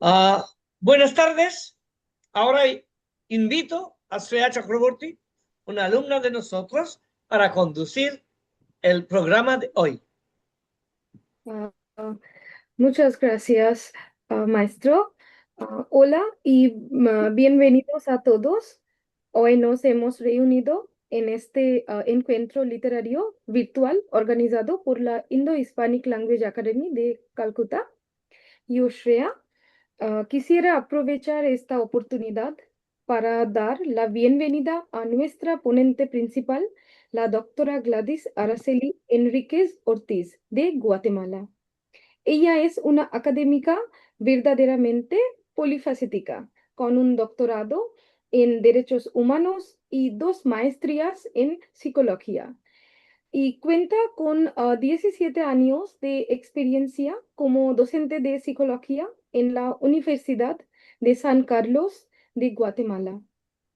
Ah, Buenas tardes. Ahora invito a Shreya Chakraborty, una alumna de nosotros, para conducir el programa de hoy. Ah, ah, Muchas gracias, maestro. Hola y bienvenidos a todos. Hoy nos hemos reunido en este encuentro literario virtual organizado por la Indo-Hispanic Language Academy de Calcuta. Yo, Shreya, quisiera aprovechar esta oportunidad para dar la bienvenida a nuestra ponente principal, la doctora Gladys Araceli Enríquez Ortiz, de Guatemala. Ella es una académica verdaderamente polifacética, con un doctorado en Derechos Humanos y dos maestrías en Psicología. Y cuenta con 17 años de experiencia como docente de psicología en la Universidad de San Carlos de Guatemala.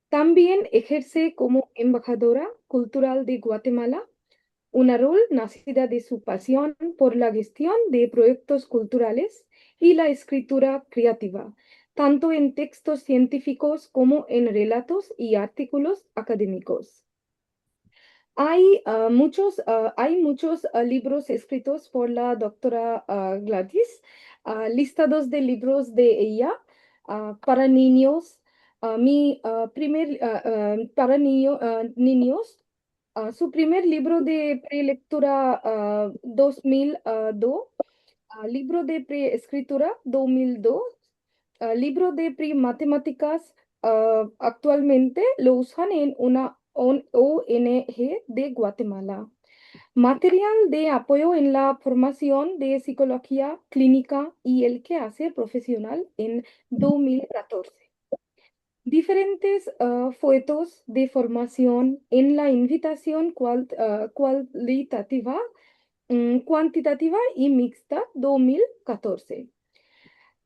También ejerce como embajadora cultural de Guatemala, una rol nacida de su pasión por la gestión de proyectos culturales y la escritura creativa, tanto en textos científicos como en relatos y artículos académicos. Hay muchos libros escritos por la doctora Gladys, listados de libros de ella para niños. Para niños, su primer libro de prelectura 2002, libro de preescritura 2002, libro de pre-matemáticas, actualmente lo usan en una ONG de Guatemala. Material de apoyo en la formación de psicología clínica y el quehacer profesional en 2014. Diferentes fotos de formación en la invitación cualitativa, cuantitativa y mixta 2014.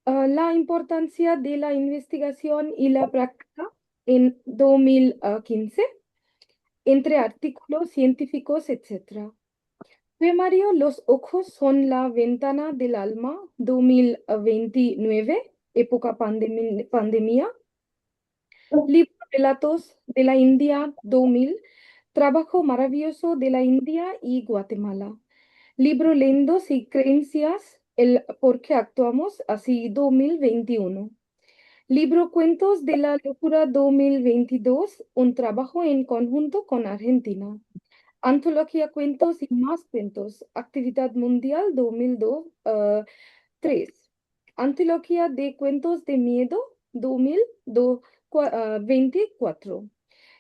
La importancia de la investigación y la práctica en 2015, entre artículos científicos, etc. Poemario Los ojos son la ventana del alma, 2029, época pandemia. Libro Relatos de la India 2000, Trabajo maravilloso de la India y Guatemala. Libro Lendos y Creencias, el por qué actuamos así 2021. Libro Cuentos de la Locura 2022, un trabajo en conjunto con Argentina. Antología Cuentos y más cuentos, Actividad Mundial 2003. Antología de Cuentos de Miedo 2024.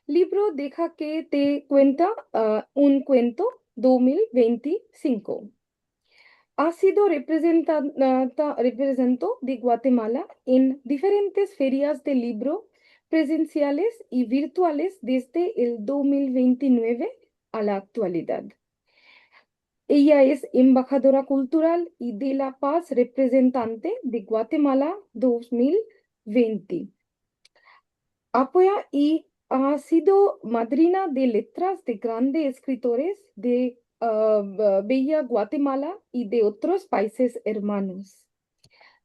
Libro Deja que te cuenta un cuento 2025. Ha sido representó de Guatemala en diferentes ferias de libro presenciales y virtuales desde el 2029 a la actualidad. Ella es embajadora cultural y de la paz representante de Guatemala 2020. Apoya y ha sido madrina de letras de grandes escritores de Bella Guatemala y de otros países hermanos.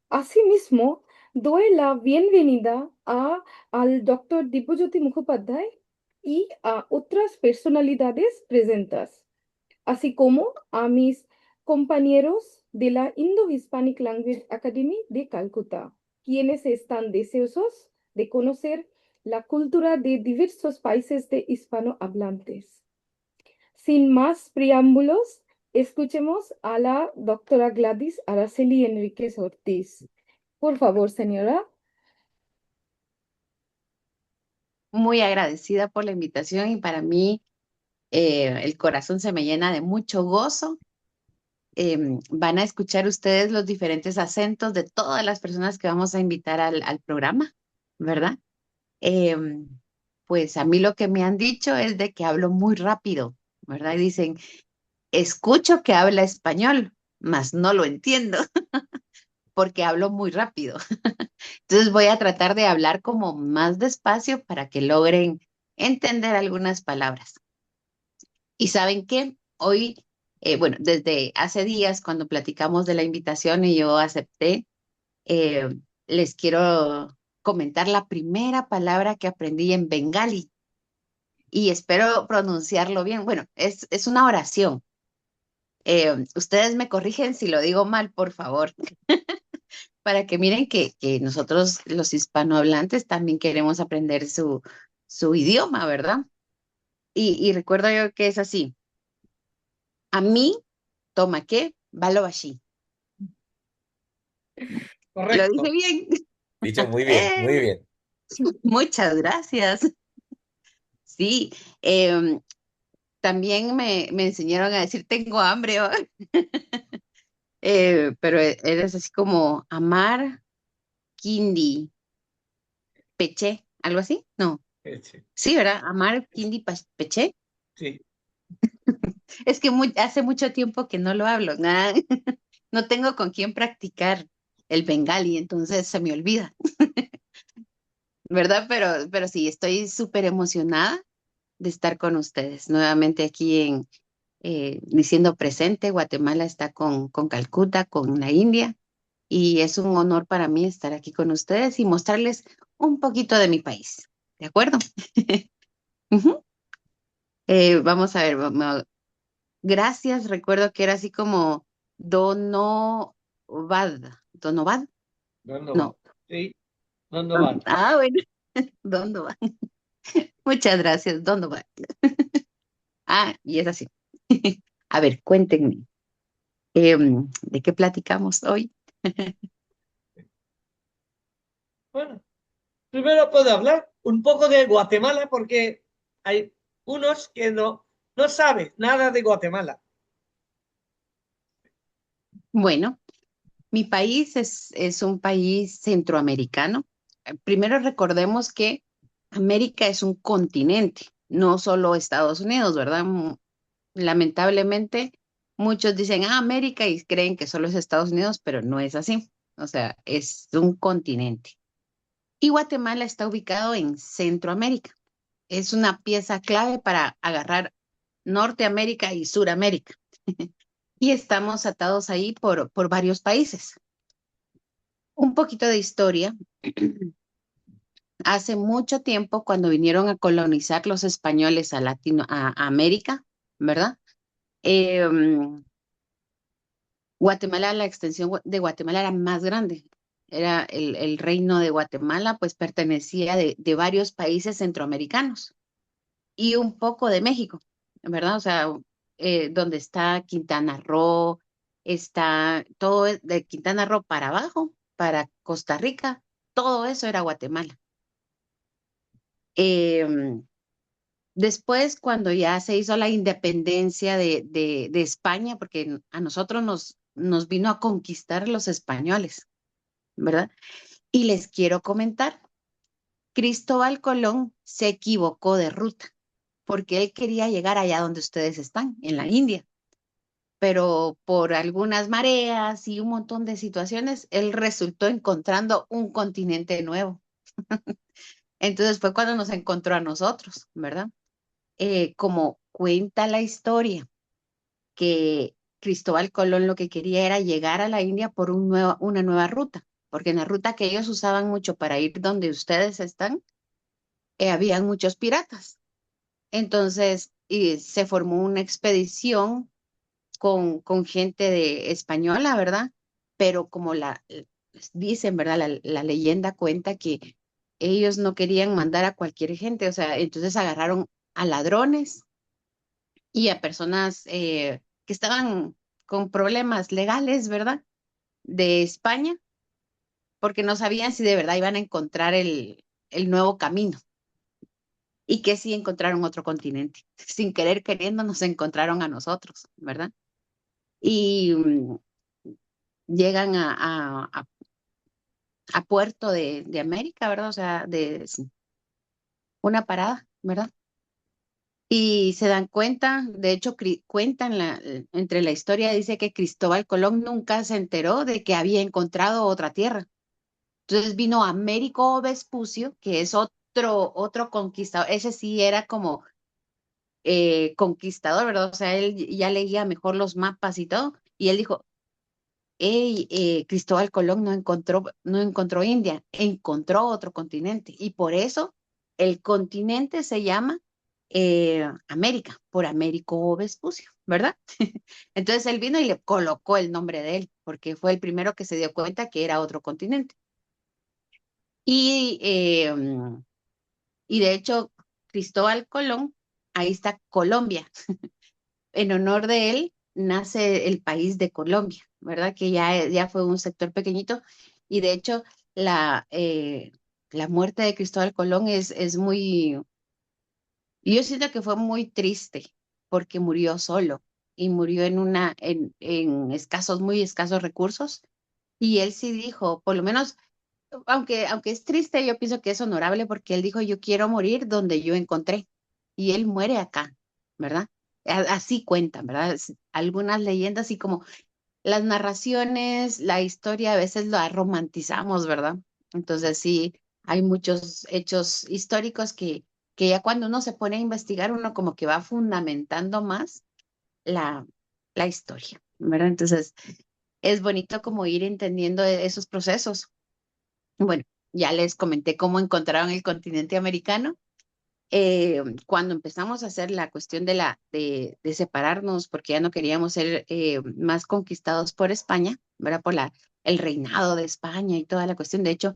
Asimismo, doy la bienvenida al doctor Dipojyoti Mukhopadhyay y a otras personalidades presentes, así como a mis compañeros de la Indo-Hispanic Language Academy de Calcuta, quienes están deseosos de conocer la cultura de diversos países de hispanohablantes. Sin más preámbulos, escuchemos a la doctora Gladys Araceli Enríquez Ortiz. Por favor, señora. Muy agradecida por la invitación y para mí el corazón se me llena de mucho gozo. Van a escuchar ustedes los diferentes acentos de todas las personas que vamos a invitar al programa, ¿verdad? Em, pues a mí lo que me han dicho es de que hablo muy rápido, ¿verdad? Y dicen, escucho que habla español, mas no lo entiendo porque hablo muy rápido. Entonces voy a tratar de hablar como más despacio para que logren entender algunas palabras. Y saben qué, hoy, bueno, desde hace días cuando platicamos de la invitación y yo acepté, les quiero comentar la primera palabra que aprendí en bengalí y espero pronunciarlo bien. Bueno, es una oración. Ustedes me corrigen si lo digo mal, por favor, para que miren que nosotros los hispanohablantes también queremos aprender su idioma, ¿verdad? Y recuerdo yo que es así. A mí, toma qué, balobashi. ¿Lo dije Correcto. bien? Dicho muy bien, Eh, muy bien. muchas gracias. Sí, también me enseñaron a decir tengo hambre, ¿va? Pero eres así como amar, kindi, peché, algo así, no. Sí, Sí, ¿verdad? Amar, kindi, peché. sí. Es que hace mucho tiempo que no lo hablo, nada. No tengo con quién practicar el bengali, entonces se me olvida, ¿verdad? Pero sí, estoy súper emocionada de estar con ustedes nuevamente aquí diciendo presente. Guatemala está con Calcuta, con la India, y es un honor para mí estar aquí con ustedes y mostrarles un poquito de mi país. ¿De acuerdo? Ujú. Vamos a ver, gracias, recuerdo que era así como Donovad. ¿Donovad? ¿Dónde va? No. Sí, ¿dónde va? Ah, bueno, Donovad. Muchas gracias, Donovad. Ah, y es así. A ver, cuéntenme, ¿de qué platicamos hoy? Bueno, primero puedo hablar un poco de Guatemala porque hay unos que no saben nada de Guatemala. Bueno, mi país es un país centroamericano. Primero recordemos que América es un continente, no solo Estados Unidos, ¿verdad? Lamentablemente, muchos dicen, América y creen que solo es Estados Unidos, pero no es así. O sea, es un continente. Y Guatemala está ubicado en Centroamérica. Es una pieza clave para agarrar Norteamérica y Suramérica. Y estamos atados ahí por varios países. Un poquito de historia. Hace mucho tiempo, cuando vinieron a colonizar los españoles a América, ¿verdad? Guatemala, la extensión de Guatemala era más grande. Era el reino de Guatemala, pues pertenecía de varios países centroamericanos y un poco de México, ¿verdad? O sea, donde está Quintana Roo, está todo de Quintana Roo para abajo, para Costa Rica, todo eso era Guatemala. Em, Después, cuando ya se hizo la independencia de España, porque a nosotros nos vino a conquistar los españoles, ¿verdad? Y les quiero comentar, Cristóbal Colón se equivocó de ruta, porque él quería llegar allá donde ustedes están, en la India, pero por algunas mareas y un montón de situaciones, él resultó encontrando un continente nuevo. Entonces fue cuando nos encontró a nosotros, ¿verdad? Como cuenta la historia, que Cristóbal Colón lo que quería era llegar a la India por una nueva ruta, porque en la ruta que ellos usaban mucho para ir donde ustedes están, habían muchos piratas. Entonces, y se formó una expedición con gente de española, ¿verdad? Pero como dicen, ¿verdad? La leyenda cuenta que ellos no querían mandar a cualquier gente, o sea, entonces agarraron a ladrones y a personas que estaban con problemas legales, ¿verdad? De España, porque no sabían si de verdad iban a encontrar el nuevo camino y que sí encontraron otro continente. Sin querer queriendo nos encontraron a nosotros, ¿verdad? Y llegan a Puerto de América, ¿verdad? O sea, una parada, ¿verdad? Y se dan cuenta, de hecho, cuentan entre la historia, dice que Cristóbal Colón nunca se enteró de que había encontrado otra tierra. Entonces vino Américo Vespucio, que es otro conquistador, ese sí era como conquistador, ¿verdad? O sea, él ya leía mejor los mapas y todo, y él dijo, Cristóbal Colón no encontró India, encontró otro continente. Y por eso el continente se llama América, por Américo Vespucio, ¿verdad? Entonces él vino y le colocó el nombre de él, porque fue el primero que se dio cuenta que era otro continente. Y, y de hecho, Cristóbal Colón, ahí está Colombia. En honor de él nace el país de Colombia, ¿verdad? Que ya fue un sector pequeñito. Y de hecho, la muerte de Cristóbal Colón es muy, yo siento que fue muy triste porque murió solo y murió en muy escasos recursos. Y él sí dijo, por lo menos, aunque es triste, yo pienso que es honorable porque él dijo, yo quiero morir donde yo encontré. Y él muere acá, ¿verdad? Así cuentan, ¿verdad? Algunas leyendas y como las narraciones, la historia a veces la romantizamos, ¿verdad? Entonces sí, hay muchos hechos históricos que ya cuando uno se pone a investigar, uno como que va fundamentando más la, la historia, ¿verdad? Entonces es bonito como ir entendiendo esos procesos. Bueno, ya les comenté cómo encontraron el continente americano. Cuando empezamos a hacer la cuestión de separarnos, porque ya no queríamos ser más conquistados por España, ¿verdad? Por el reinado de España y toda la cuestión. De hecho,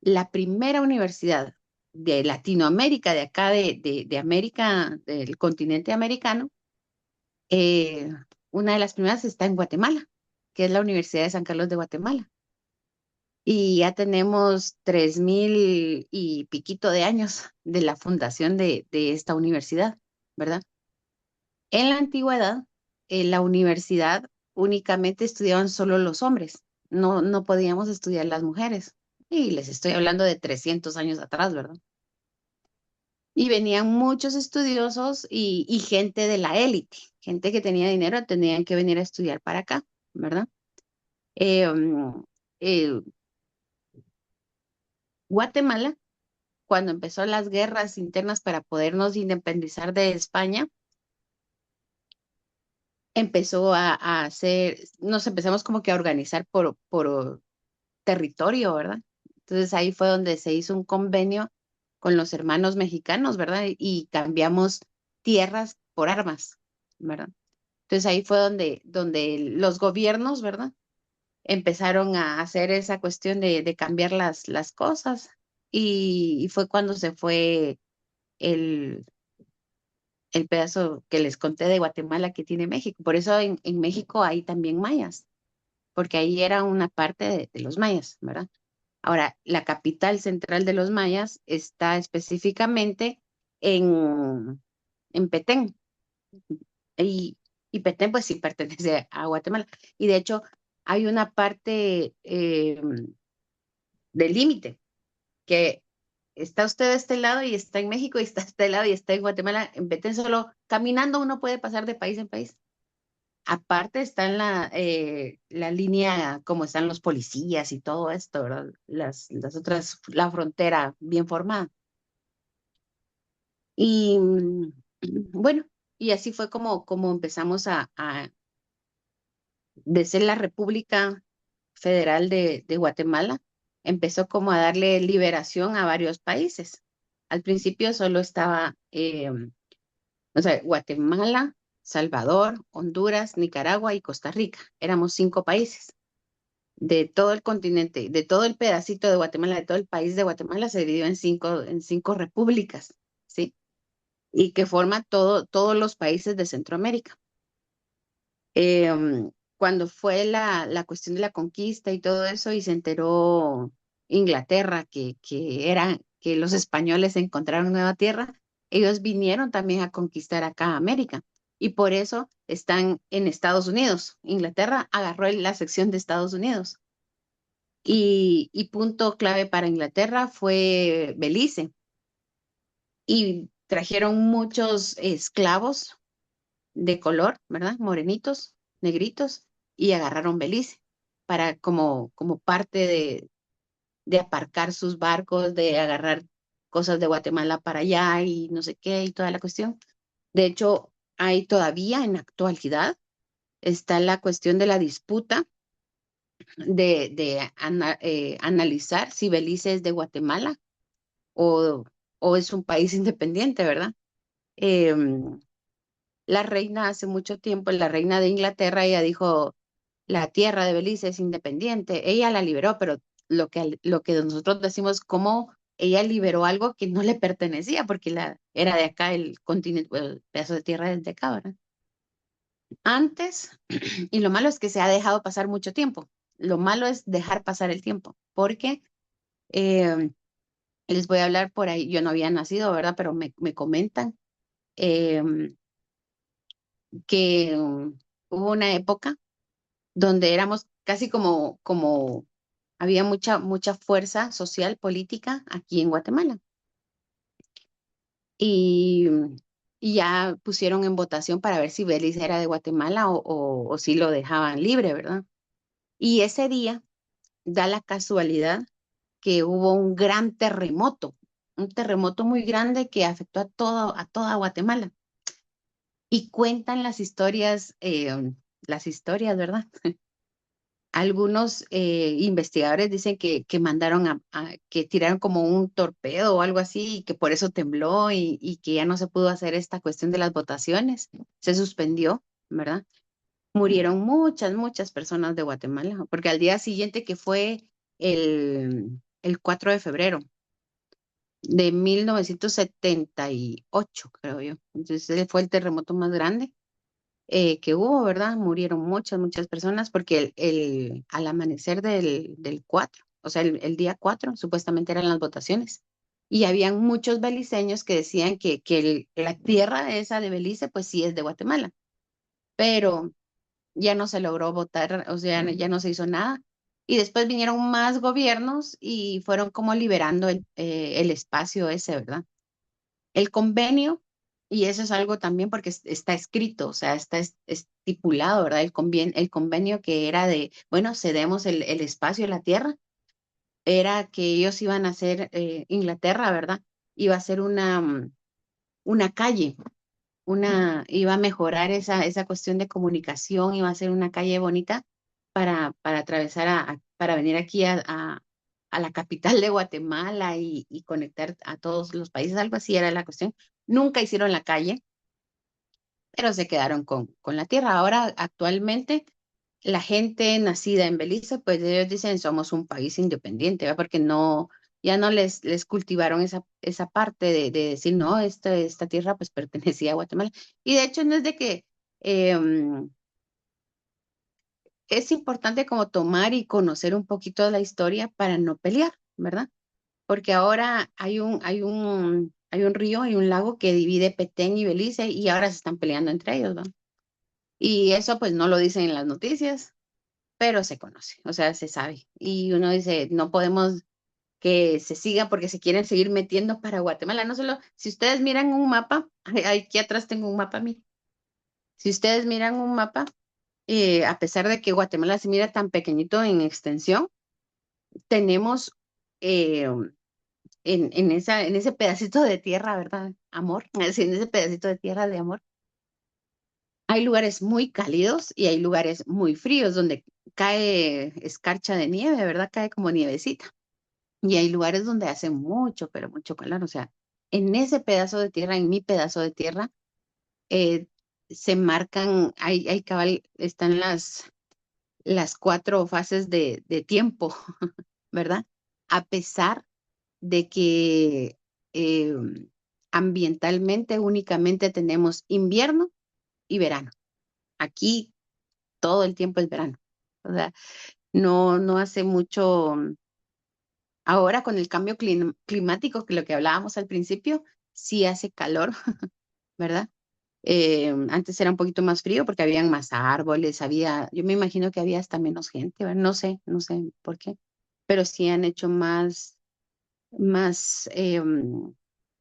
la primera universidad de Latinoamérica, de acá de América, del continente americano, eh, una de las primeras está en Guatemala, que es la Universidad de San Carlos de Guatemala. Y ya tenemos 3000 y piquito de años de la fundación de esta universidad, ¿verdad? En la antigüedad, en la universidad únicamente estudiaban solo los hombres, no podíamos estudiar las mujeres. Y les estoy hablando de 300 años atrás, ¿verdad? Y venían muchos estudiosos y gente de la élite, gente que tenía dinero, tenían que venir a estudiar para acá, ¿verdad? Eh, um, eh, Guatemala cuando empezó las guerras internas para podernos independizar de España, empezó a hacer, nos empezamos como que a organizar por territorio, ¿verdad? Entonces ahí fue donde se hizo un convenio con los hermanos mexicanos, ¿verdad? Y cambiamos tierras por armas, ¿verdad? Entonces ahí fue donde los gobiernos, ¿verdad? Empezaron a hacer esa cuestión de cambiar las cosas y fue cuando se fue el, el pedazo que les conté de Guatemala que tiene México. Por eso en México hay también mayas, porque ahí era una parte de los mayas, ¿verdad? Ahora, la capital central de los mayas está específicamente en, en Petén. Y, y Petén, pues sí pertenece a Guatemala. Y de hecho, hay una parte del límite que está usted de este lado y está en México y está de este lado y está en Guatemala. En Petén solo caminando uno puede pasar de país en país. Aparte está en la línea como están los policías y todo esto, ¿verdad? Las otras, la frontera bien formada. Y bueno, y así fue como empezamos de ser la República Federal de Guatemala, empezó como a darle liberación a varios países. Al principio solo estaba o sea, Guatemala, Salvador, Honduras, Nicaragua y Costa Rica. Éramos 5 países. De todo el continente, de todo el pedacito de Guatemala, de todo el país de Guatemala, se dividió en cinco repúblicas, ¿sí? Y que forma todos los países de Centroamérica. Cuando fue la cuestión de la conquista y todo eso, y se enteró Inglaterra que los españoles encontraron nueva tierra, ellos vinieron también a conquistar acá América. Y por eso están en Estados Unidos. Inglaterra agarró la sección de Estados Unidos. Y punto clave para Inglaterra fue Belice. Y trajeron muchos esclavos de color, ¿verdad? Morenitos, negritos, y agarraron Belice para como parte de aparcar sus barcos, de agarrar cosas de Guatemala para allá y no sé qué y toda la cuestión. De hecho, hay todavía en la actualidad está la cuestión de la disputa de analizar si Belice es de Guatemala o, o es un país independiente, ¿verdad? Em, la reina hace mucho tiempo, la reina de Inglaterra, ella dijo, la tierra de Belice es independiente. Ella la liberó, pero lo que nosotros decimos, cómo ella liberó algo que no le pertenecía, porque era de acá el continente, el pedazo de tierra es de acá, ¿verdad? Antes, y lo malo es que se ha dejado pasar mucho tiempo. Lo malo es dejar pasar el tiempo, porque eh, les voy a hablar por ahí, yo no había nacido, ¿verdad? Pero me comentan eh, que hubo una época donde éramos casi había mucha fuerza social, política aquí en Guatemala. Y, y ya pusieron en votación para ver si Belice era de Guatemala o si lo dejaban libre, ¿verdad? Y ese día da la casualidad que hubo un terremoto muy grande que afectó a toda Guatemala. Y cuentan las historias, ¿verdad? Algunos investigadores dicen que mandaron que tiraron como un torpedo o algo así y que por eso tembló y que ya no se pudo hacer esta cuestión de las votaciones. Se suspendió, ¿verdad? Murieron muchas personas de Guatemala, porque al día siguiente que fue el 4 de febrero de 1978, creo yo. Entonces, ese fue el terremoto más grande que hubo, ¿verdad? Murieron muchas personas porque al amanecer del 4, o sea, el día 4, supuestamente eran las votaciones. Y habían muchos beliceños que decían que la tierra esa de Belice, pues sí es de Guatemala, pero ya no se logró votar, o sea, ya no se hizo nada. Y después vinieron más gobiernos y fueron como liberando el espacio ese, ¿verdad? El convenio, y eso es algo también porque está escrito, o sea, está estipulado, ¿verdad? El convenio que era de, bueno, cedemos el espacio, la tierra, era que ellos iban a hacer, Inglaterra, ¿verdad? Iba a hacer una calle, iba a mejorar esa cuestión de comunicación, iba a ser una calle bonita para atravesar, para venir aquí a la capital de Guatemala y conectar a todos los países, algo así era la cuestión. Nunca hicieron la calle, pero se quedaron con la tierra. Ahora, actualmente, la gente nacida en Belice, pues ellos dicen somos un país independiente, ¿verdad? Porque no, ya no les cultivaron esa parte de decir, no, esta tierra pues pertenecía a Guatemala. Y de hecho no es de que es importante como tomar y conocer un poquito de la historia para no pelear, ¿verdad? Porque ahora hay un río, hay un lago que divide Petén y Belice y ahora se están peleando entre ellos, ¿no? Y eso pues no lo dicen en las noticias, pero se conoce, o sea, se sabe. Y uno dice, no podemos que se siga porque se quieren seguir metiendo para Guatemala. No solo, si ustedes miran un mapa, aquí atrás tengo un mapa, mire. Si ustedes miran un mapa, a pesar de que Guatemala se mira tan pequeñito en extensión, tenemos eh, en ese pedacito de tierra, ¿verdad? Amor, así, en ese pedacito de tierra de amor. Hay lugares muy cálidos y hay lugares muy fríos donde cae escarcha de nieve, ¿verdad? Cae como nievecita. Y hay lugares donde hace mucho, pero mucho calor. O sea, en ese pedazo de tierra, en mi pedazo de tierra, eh, se marcan, hay cabal, están las cuatro fases de tiempo, ¿verdad? A pesar de que eh, ambientalmente únicamente tenemos invierno y verano. Aquí todo el tiempo es verano. O sea, no hace mucho. Ahora con el cambio climático, que lo que hablábamos al principio, sí hace calor, ¿verdad? Antes era un poquito más frío porque habían más árboles, yo me imagino que había hasta menos gente, ¿verdad? No sé por qué, pero sí han hecho más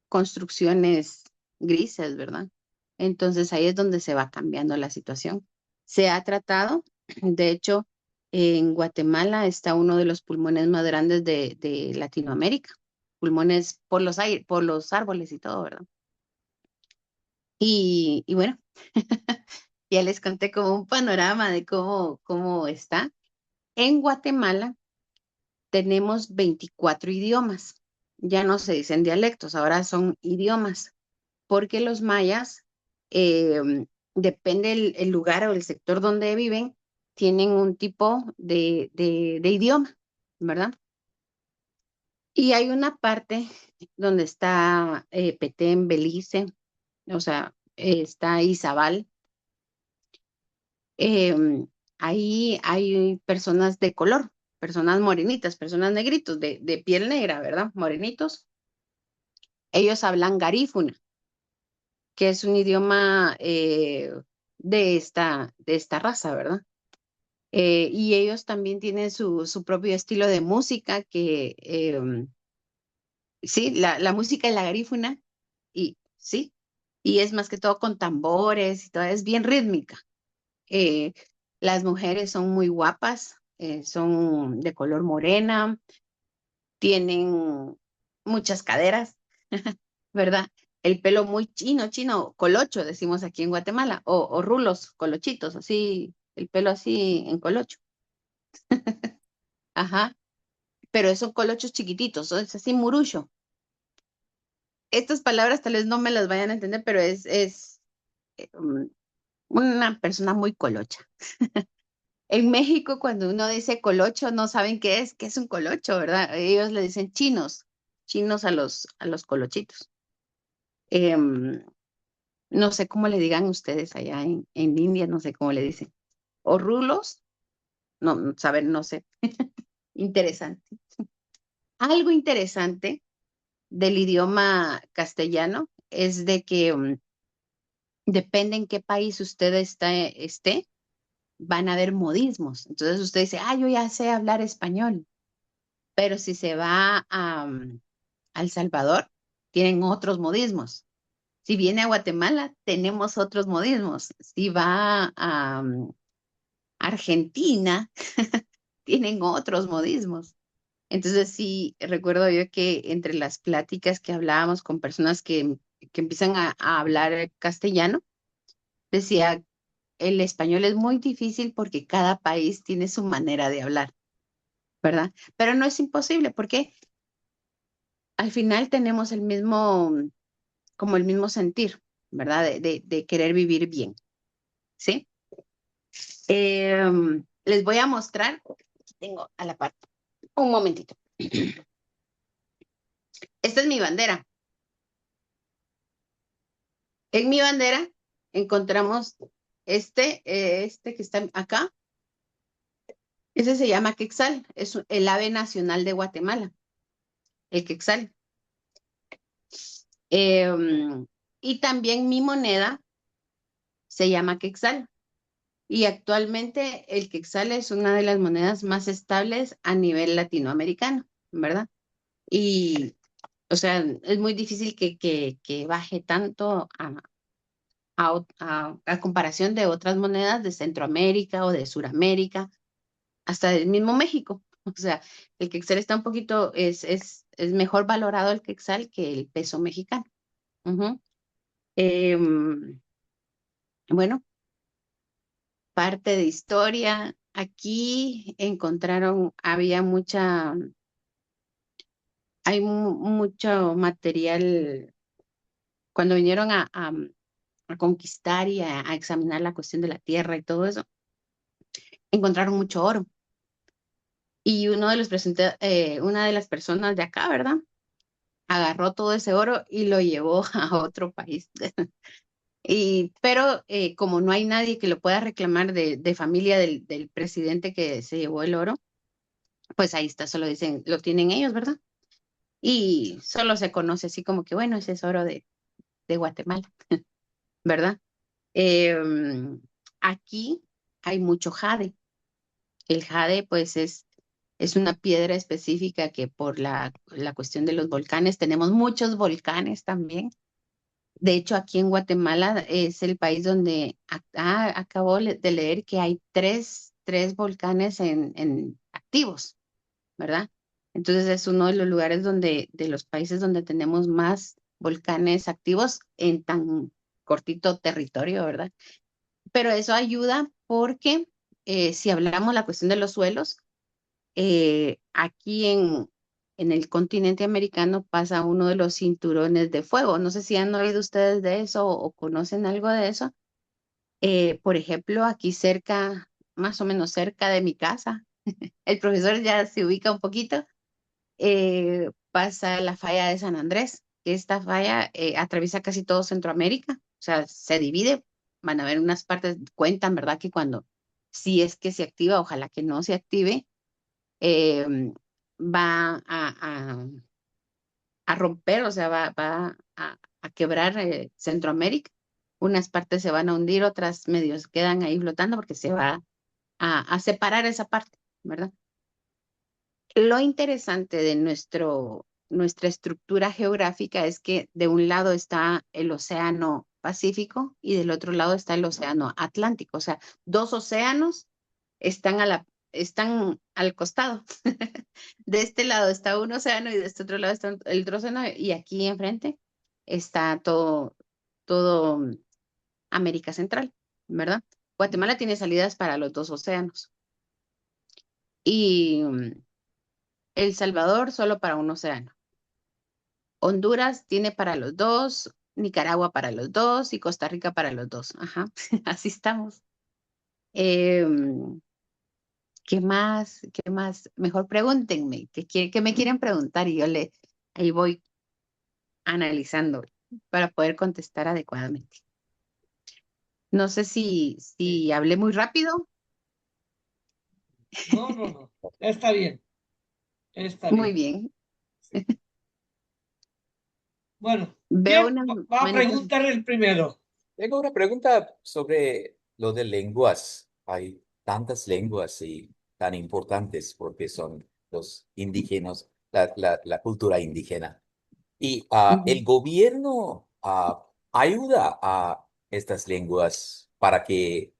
construcciones grises, ¿verdad? Entonces ahí es donde se va cambiando la situación. Se ha tratado, de hecho, en Guatemala está uno de los pulmones más grandes de Latinoamérica, pulmones por los árboles y todo, ¿verdad? Y bueno, Ya les conté como un panorama de cómo está. En Guatemala tenemos 24 idiomas. Ya no se dicen dialectos, ahora son idiomas, porque los mayas, depende el lugar o el sector donde viven, tienen un tipo de idioma, ¿verdad? Y hay una parte donde está Petén, Belice, o sea, está Izabal. Ahí hay personas de color, personas morenitas, personas negritos, de piel negra, ¿verdad? Morenitos. Ellos hablan garífuna, que es un idioma de esta raza, ¿verdad? Y ellos también tienen su propio estilo de música, que sí, la música de la garífuna, y sí, y es más que todo con tambores y todo, es bien rítmica. Eh, las mujeres son muy guapas, son de color morena, tienen muchas caderas, ¿verdad? El pelo muy chino, chino, colocho, decimos aquí en Guatemala, o rulos, colochitos, así, el pelo así en colocho. Ajá, pero son colochos chiquititos, es así murullo. Estas palabras tal vez no me las vayan a entender, pero es una persona muy colocha. En México, cuando uno dice colocho, no saben qué es un colocho, ¿verdad? Ellos le dicen chinos, chinos a los colochitos. Em, no sé cómo le digan ustedes allá en India, no sé cómo le dicen. ¿O rulos? No, saben, no sé. Interesante. Algo interesante del idioma castellano es de que depende en qué país usted esté, van a haber modismos. Entonces usted dice, yo ya sé hablar español, pero si se va a El Salvador, tienen otros modismos. Si viene a Guatemala, tenemos otros modismos. Si va a Argentina, tienen otros modismos. Entonces sí, recuerdo yo que entre las pláticas que hablábamos con personas que empiezan a hablar castellano, decía, el español es muy difícil porque cada país tiene su manera de hablar, ¿verdad? Pero no es imposible porque al final tenemos como el mismo sentir, ¿verdad? De querer vivir bien, ¿sí? Les voy a mostrar, aquí tengo a la par, un momentito. Esta es mi bandera. En mi bandera encontramos este que está acá. Ese se llama quetzal, es el ave nacional de Guatemala, el quetzal. Y también mi moneda se llama quetzal. Y actualmente el quetzal es una de las monedas más estables a nivel latinoamericano, ¿verdad? Y, o sea, es muy difícil que baje tanto a comparación de otras monedas de Centroamérica o de Suramérica, hasta del mismo México. O sea, el quetzal está un poquito, es mejor valorado el quetzal que el peso mexicano. Ujú. Em, bueno, parte de historia. Aquí encontraron, hay mucho material cuando vinieron a conquistar y a examinar la cuestión de la tierra y todo eso, encontraron mucho oro. Y una de las personas de acá, ¿verdad? Agarró todo ese oro y lo llevó a otro país. Pero como no hay nadie que lo pueda reclamar de familia del presidente que se llevó el oro, pues ahí está, solo dicen, lo tienen ellos, ¿verdad? Y solo se conoce así como que, bueno, ese es oro de Guatemala, ¿verdad? Aquí hay mucho jade. El jade, pues, es una piedra específica que por la cuestión de los volcanes, tenemos muchos volcanes también. De hecho, aquí en Guatemala es el país donde acabo de leer que hay tres volcanes en activos, ¿verdad? Entonces es uno de los lugares de los países donde tenemos más volcanes activos en tan cortito territorio, ¿verdad? Pero eso ayuda porque si hablamos la cuestión de los suelos, aquí en el continente americano pasa uno de los cinturones de fuego. No sé si han oído ustedes de eso o conocen algo de eso. Por ejemplo, aquí cerca, más o menos cerca de mi casa, el profesor ya se ubica un poquito, pasa la falla de San Andrés, que esta falla atraviesa casi todo Centroamérica, o sea, se divide, van a ver unas partes, cuentan, ¿verdad? Que cuando, si es que se activa, ojalá que no se active, eh, va a romper, o sea, va a quebrar Centroamérica. Unas partes se van a hundir, otras medios quedan ahí flotando porque se va a separar esa parte, ¿verdad? Lo interesante de nuestra estructura geográfica es que de un lado está el océano Pacífico y del otro lado está el océano Atlántico. O sea, dos océanos están al costado. De este lado está un océano y de este otro lado está el otro océano y aquí enfrente está todo América Central, ¿verdad? Guatemala tiene salidas para los dos océanos y El Salvador solo para un océano. Honduras tiene para los dos, Nicaragua para los dos y Costa Rica para los dos. Ajá, así estamos. Em, ¿Qué más? ¿Qué más? Mejor pregúntenme, ¿qué me quieren preguntar? Y ahí voy analizando para poder contestar adecuadamente. No sé si hablé muy rápido. No, no, no. Está bien, está Muy bien. bien. Bueno, Veo ¿quién unas va a manitas. preguntar el primero? Tengo una pregunta sobre lo de lenguas. Hay tantas lenguas y tan importantes porque son los indígenas, la cultura indígena. Y Ujú. el gobierno ayuda a estas lenguas para que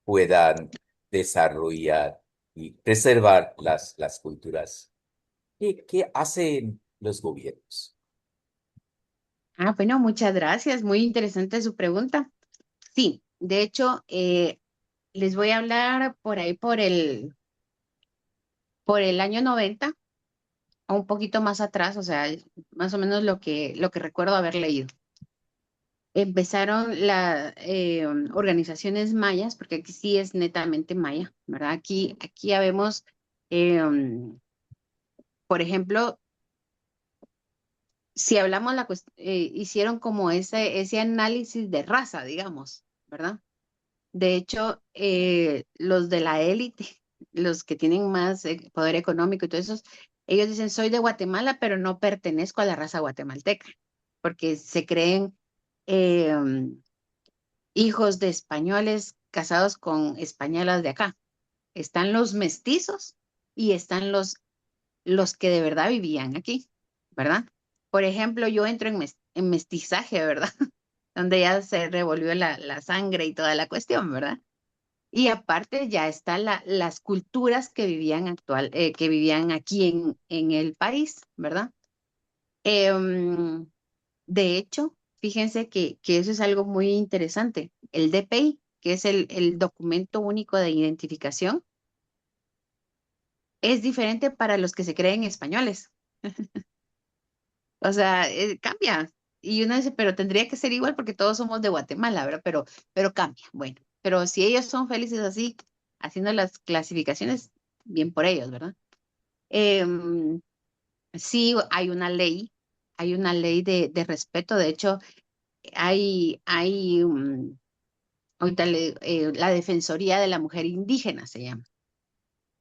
puedan desarrollar y preservar las culturas. ¿Qué hacen los gobiernos? Bueno, muchas gracias. Muy interesante su pregunta. Sí, de hecho, les voy a hablar por ahí por el año 90 o un poquito más atrás, o sea, más o menos lo que recuerdo haber leído. Empezaron las organizaciones mayas, porque aquí sí es netamente maya, ¿verdad? Aquí ya vemos, por ejemplo, si hablamos hicieron como ese análisis de raza, digamos, ¿verdad? De hecho, los de la élite, los que tienen más poder económico y todo eso, ellos dicen, soy de Guatemala, pero no pertenezco a la raza guatemalteca, porque se creen eh, hijos de españoles casados con españolas de acá. Están los mestizos y están los que de verdad vivían aquí, ¿verdad? Por ejemplo, yo entro en mestizaje, ¿verdad? Donde ya se revolvió la sangre y toda la cuestión, ¿verdad? Y aparte ya están las culturas que vivían aquí en el país, ¿verdad? Em, de hecho, fíjense que eso es algo muy interesante. El DPI, que es el documento único de identificación, es diferente para los que se creen españoles. O sea, cambia. Y uno dice, pero tendría que ser igual porque todos somos de Guatemala, ¿verdad? Pero cambia. Bueno, pero si ellos son felices así, haciendo las clasificaciones, bien por ellos, ¿verdad? Em, sí, hay una ley de respeto. De hecho, hay ahorita la Defensoría de la Mujer Indígena se llama.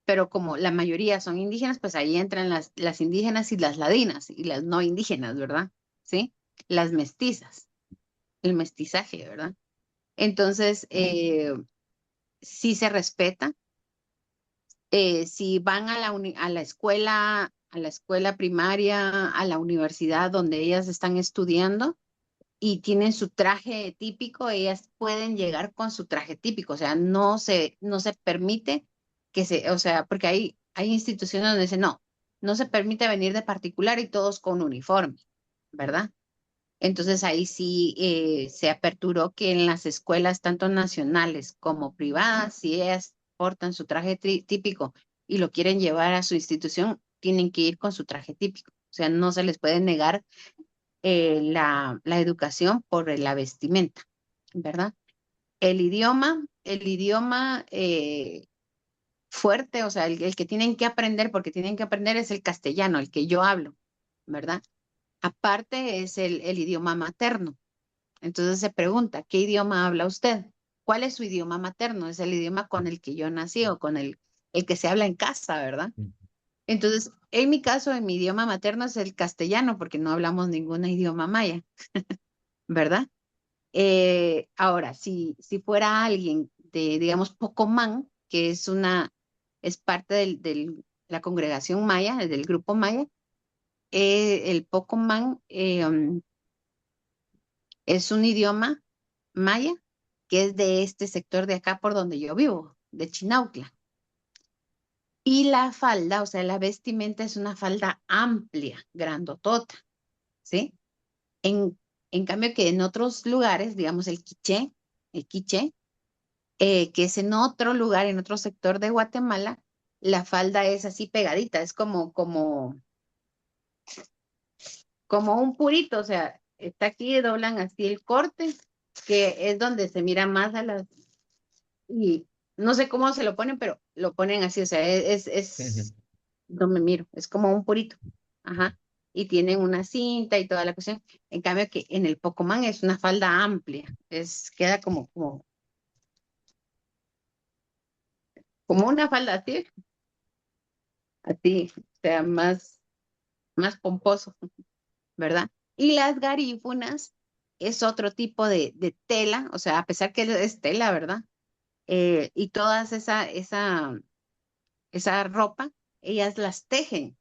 Pero como la mayoría son indígenas, pues ahí entran las indígenas y las ladinas y las no indígenas, ¿verdad? ¿Sí? Las mestizas, el mestizaje, ¿verdad? Entonces, sí se respeta. Si van a la escuela primaria, a la universidad donde ellas están estudiando y tienen su traje típico, ellas pueden llegar con su traje típico, o sea, no se permite o sea, porque hay instituciones donde dicen, no se permite venir de particular y todos con uniforme, ¿verdad? Entonces ahí sí se aperturó que en las escuelas, tanto nacionales como privadas, si ellas portan su traje típico y lo quieren llevar a su institución, tienen que ir con su traje típico. O sea, no se les puede negar la educación por la vestimenta, ¿verdad? El idioma fuerte, o sea, el que tienen que aprender, porque tienen que aprender es el castellano, el que yo hablo, ¿verdad? Aparte es el idioma materno. Entonces se pregunta, ¿qué idioma habla usted? ¿Cuál es su idioma materno? Es el idioma con el que yo nací o con el que se habla en casa, ¿verdad? Mm. Entonces, en mi caso, en mi idioma materno es el castellano, porque no hablamos ningún idioma maya, ¿verdad? Ahora, si fuera alguien de, digamos, Pocomán, que es parte la congregación maya, del grupo maya, el Pocomán es un idioma maya que es de este sector de acá por donde yo vivo, de Chinautla. Y la falda, o sea, la vestimenta es una falda amplia, grandotota, ¿sí? En, en cambio que en otros lugares, digamos el quiché, que es en otro lugar, en otro sector de Guatemala, la falda es así pegadita, es como un purito, o sea, está aquí, doblan así el corte, que es donde se mira más y no sé cómo se lo ponen, pero lo ponen así, o sea, no me miro, es como un purito, ajá, y tienen una cinta y toda la cuestión, en cambio que en el Pocomán es una falda amplia, queda como una falda así, o sea, más pomposo, ¿verdad? Y las garífunas es otro tipo de tela, o sea, a pesar que es tela, ¿verdad? Y todas esa ropa, ellas las tejen,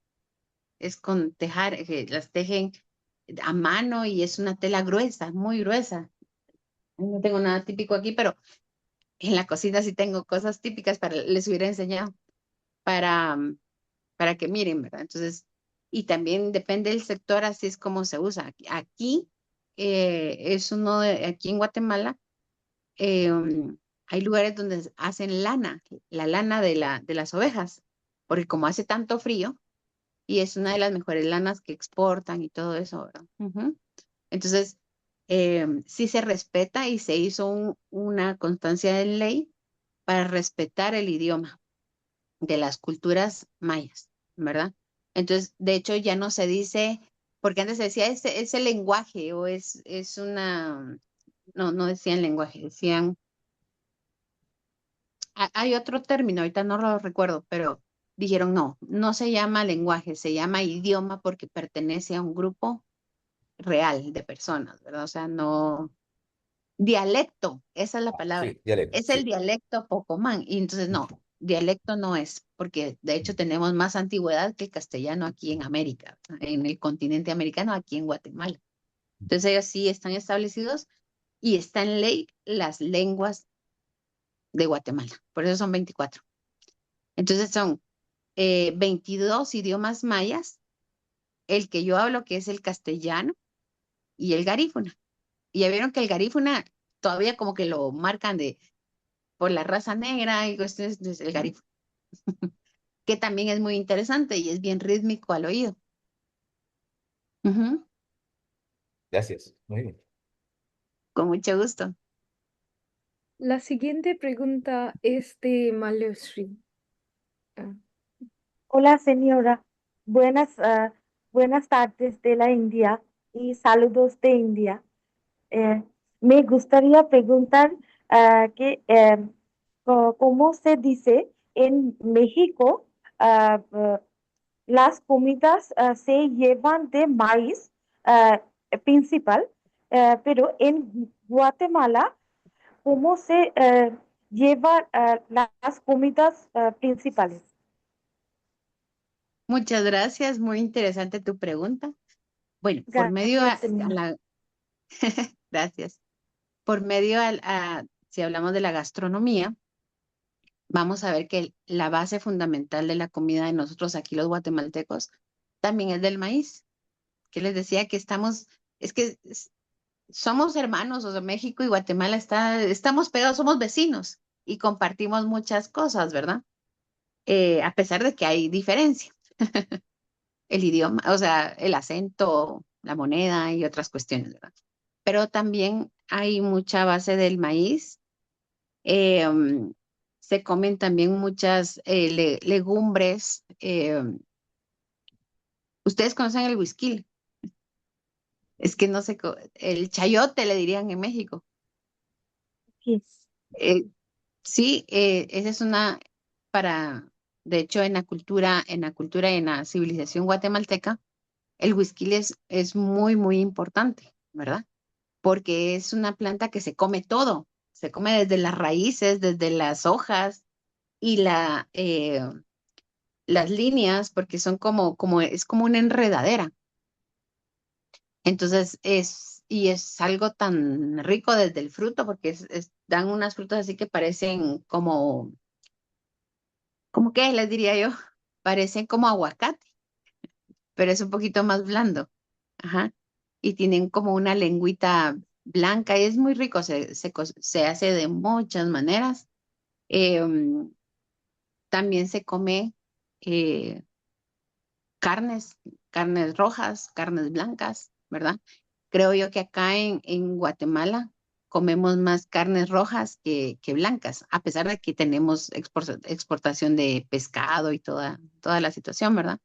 es con tejar, las tejen a mano y es una tela gruesa, muy gruesa. No tengo nada típico aquí, pero en la cocina sí tengo cosas típicas les hubiera enseñado para, para que miren, ¿verdad? Entonces, y también depende del sector, así es como se usa. Aquí aquí en Guatemala, hay lugares donde hacen lana, la lana de las ovejas, porque como hace tanto frío, y es una de las mejores lanas que exportan y todo eso, ¿verdad? Ujú. Entonces, sí se respeta y se hizo una constancia de ley para respetar el idioma de las culturas mayas, ¿verdad? Entonces, de hecho, ya no se dice, porque antes se decía ese lenguaje o es una, no decían lenguaje, decían, hay otro término, ahorita no lo recuerdo, pero dijeron no se llama lenguaje, se llama idioma porque pertenece a un grupo real de personas, ¿verdad? O sea, no, dialecto, esa es la palabra. Sí, dialecto, Es el sí. dialecto Pocomán. Y entonces no, dialecto no es, porque de hecho tenemos más antigüedad que el castellano aquí en América, en el continente americano, aquí en Guatemala. Entonces ellos sí están establecidos y está en ley las lenguas de Guatemala. Por eso son 24. Entonces son 22 idiomas mayas, el que yo hablo que es el castellano y el garífuna. Y ya vieron que el garífuna todavía como que lo marcan por la raza negra y cuestiones del garífuna, que también es muy interesante y es bien rítmico al oído. Ujú. Gracias. Muy bien. Con mucho gusto. La siguiente pregunta es de Mallory. Ah, Hola, señora. Buenas tardes de la India y saludos de India. Eh, Me gustaría preguntar cómo se dice en México. Las comidas se llevan de maíz ah, principal, pero en Guatemala, ¿cómo se llevan las comidas principales? Muchas gracias, muy interesante tu pregunta. Bueno, por medio Gracias, señora. gracias. Por medio si hablamos de la gastronomía, vamos a ver que la base fundamental de la comida de nosotros aquí los guatemaltecos también es del maíz, que les decía que es que somos hermanos, o sea, México y Guatemala estamos pegados, somos vecinos y compartimos muchas cosas, ¿verdad? A pesar de que hay diferencia, el idioma, o sea, el acento, la moneda y otras cuestiones, ¿verdad? Pero también hay mucha base del maíz. eh, um, Se comen también muchas legumbres. ¿Ustedes conocen el whisky? Es que no sé, el chayote le dirían en México. Yes. Eh, sí, esa es para, de hecho, en la civilización guatemalteca, el whisky es muy, muy importante, ¿verdad? Porque es una planta que se come todo, se come desde las raíces, desde las hojas y las líneas, porque son es como una enredadera. Entonces y es algo tan rico desde el fruto, porque dan unas frutas así que parecen ¿cómo qué les diría yo? Parecen como aguacate, pero es un poquito más blando. Ajá. Y tienen como una lengüita blanca y es muy rico, se hace de muchas maneras. Em, También se come eh, carnes, carnes rojas, carnes blancas, ¿verdad? Creo yo que acá en Guatemala comemos más carnes rojas que blancas, a pesar de que tenemos exportación de pescado y toda la situación, ¿verdad?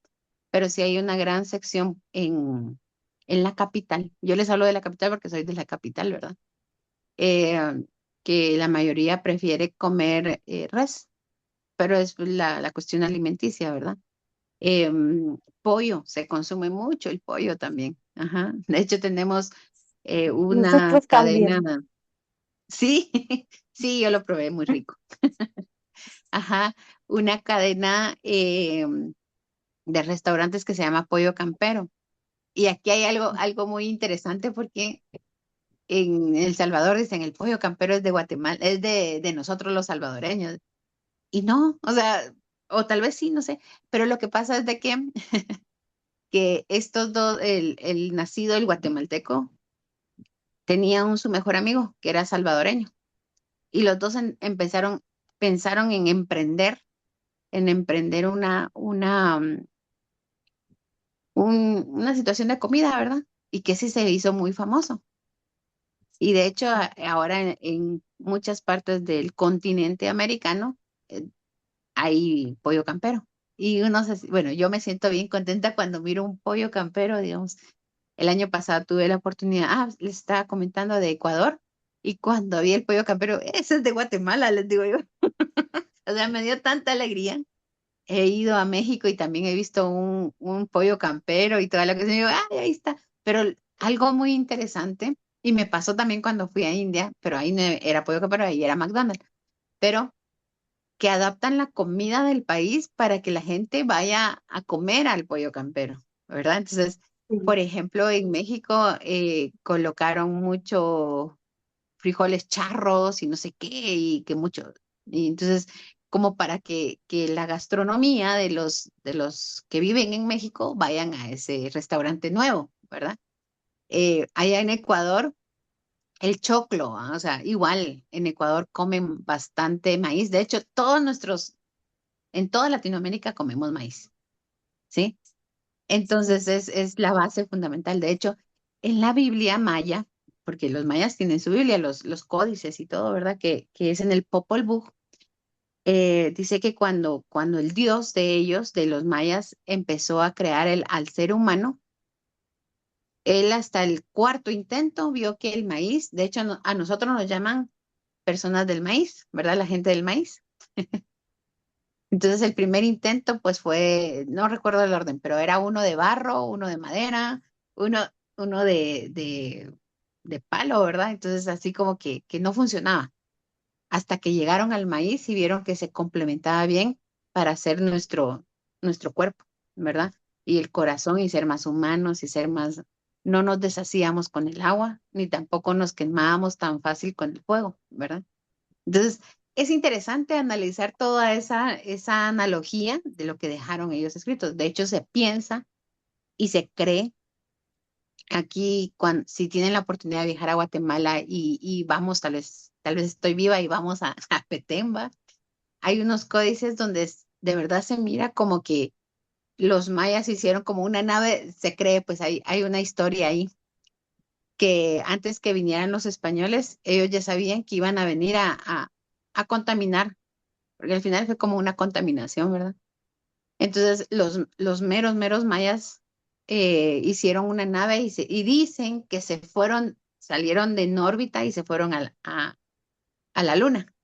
Pero sí hay una gran sección en la capital. Yo les hablo de la capital porque soy de la capital, ¿verdad? Eh, que la mayoría prefiere comer res, pero es la cuestión alimenticia, ¿verdad? Pollo, se consume mucho el pollo también. Ajá. De hecho, tenemos una Nosotros cadena. también. Sí, sí, yo lo probé muy rico. Ajá, una cadena de restaurantes que se llama Pollo Campero. Y aquí hay algo muy interesante porque en El Salvador dicen el pollo campero es de Guatemala, es de nosotros los salvadoreños. Y no, o sea, o tal vez sí, no sé, pero lo que pasa es de que estos dos, el nacido, el guatemalteco, tenía su mejor amigo que era salvadoreño. Y los dos pensaron en emprender una situación de comida, ¿verdad? Y que sí se hizo muy famoso. Y de hecho, ahora en muchas partes del continente americano eh, hay pollo campero. Y bueno, yo me siento bien contenta cuando miro un pollo campero, digamos. El año pasado tuve la oportunidad, les estaba comentando de Ecuador, y cuando vi el pollo campero, ese es de Guatemala, les digo yo. O sea, me dio tanta alegría. He ido a México y también he visto un pollo campero y toda la cosa. Y digo, ay, ahí está. Pero algo muy interesante, y me pasó también cuando fui a India, pero ahí no era pollo campero, ahí era McDonald's. Pero que adaptan la comida del país para que la gente vaya a comer al pollo campero, ¿verdad? Entonces, Sí. por ejemplo, en México colocaron mucho frijoles charros y no sé qué, y que mucho. Y entonces, como para que la gastronomía de los que viven en México vayan a ese restaurante nuevo, ¿verdad? Allá en Ecuador, el choclo, o sea, igual en Ecuador comen bastante maíz. De hecho, en toda Latinoamérica comemos maíz, ¿sí? Entonces es la base fundamental. De hecho, en la Biblia maya, porque los mayas tienen su Biblia, los códices y todo, ¿verdad? Que es en el Popol Vuh, dice que cuando el Dios de ellos, de los mayas, empezó a crear al ser humano, él hasta el cuarto intento vio que el maíz, de hecho a nosotros nos llaman personas del maíz, ¿verdad? La gente del maíz. Entonces el primer intento pues fue, no recuerdo el orden, pero era uno de barro, uno de madera, uno, uno de palo, ¿verdad? Entonces así como que no funcionaba. Hasta que llegaron al maíz y vieron que se complementaba bien para hacer nuestro cuerpo, ¿verdad? Y el corazón y ser más humanos y ser más, no nos deshacíamos con el agua, ni tampoco nos quemábamos tan fácil con el fuego, ¿verdad? Entonces, es interesante analizar toda esa analogía de lo que dejaron ellos escritos. De hecho, se piensa y se cree Aquí, si tienen la oportunidad de viajar a Guatemala y vamos, tal vez estoy viva y vamos a Petemba, hay unos códices donde de verdad se mira como que los mayas hicieron como una nave, se cree, pues hay una historia ahí, que antes que vinieran los españoles, ellos ya sabían que iban a venir a contaminar, porque al final fue como una contaminación, ¿verdad? Entonces los meros mayas hicieron una nave y dicen que salieron de en órbita y se fueron a la luna.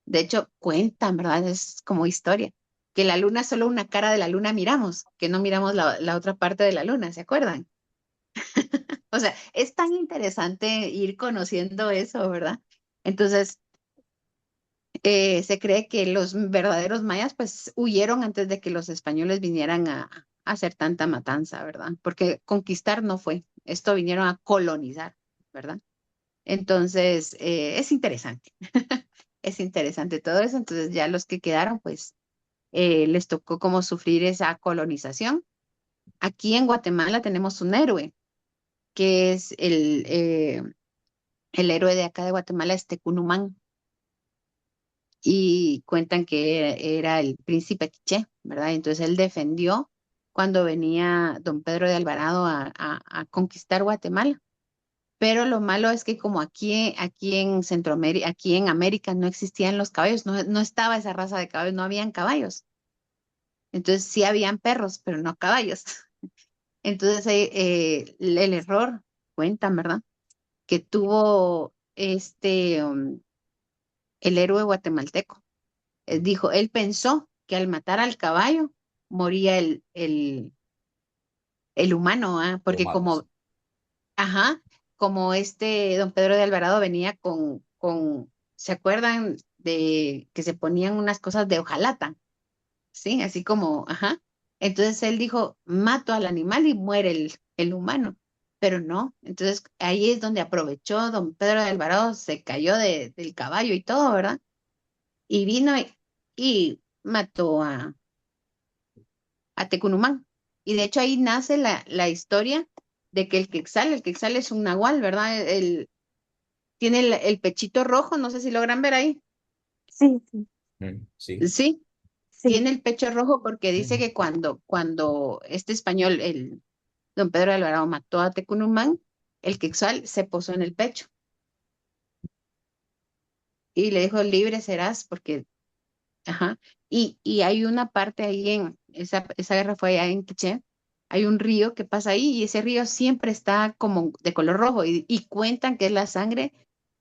De hecho, cuentan, ¿verdad? Es como historia, que la luna, solo una cara de la luna miramos, que no miramos la otra parte de la luna, ¿se acuerdan? O sea, es tan interesante ir conociendo eso, ¿verdad? Entonces, se cree que los verdaderos mayas pues huyeron antes de que los españoles vinieran a hacer tanta matanza, ¿verdad? Porque conquistar no fue, esto vinieron a colonizar, ¿verdad? Entonces, es interesante, es interesante todo eso. Entonces, ya los que quedaron pues les tocó como sufrir esa colonización. Aquí en Guatemala tenemos un héroe, que es el héroe de acá de Guatemala, es Tecunumán, y cuentan que era el príncipe Quiché, ¿verdad? Entonces él defendió cuando venía don Pedro de Alvarado a conquistar Guatemala. Pero lo malo es que como aquí en Centroamérica, aquí en América no existían los caballos, no estaba esa raza de caballos, no habían caballos. Entonces sí habían perros, pero no caballos. Entonces el error, cuentan, ¿verdad? Que tuvo el héroe guatemalteco. Dijo, él pensó que al matar al caballo moría el humano, ¿ah? Porque Humanos. ajá, como don Pedro de Alvarado venía ¿se acuerdan de que se ponían unas cosas de hojalata? Sí, así como, ajá. Entonces él dijo, mato al animal y muere el humano. Pero no, entonces ahí es donde aprovechó don Pedro de Alvarado, se cayó del caballo y todo, ¿verdad? Y vino y mató a Tecunumán. Y de hecho ahí nace la historia de que el Quetzal es un nahual, ¿verdad? Tiene el pechito rojo, no sé si logran ver ahí. Sí, sí, Sí. Sí, sí. tiene el pecho rojo porque dice Mm. que cuando este español, el don Pedro de Alvarado, mató a Tecunumán, el Quetzal se posó en el pecho y le dijo, libre serás, porque, ajá. Y hay una parte ahí esa guerra fue allá en Quiché, hay un río que pasa ahí y ese río siempre está como de color rojo y cuentan que es la sangre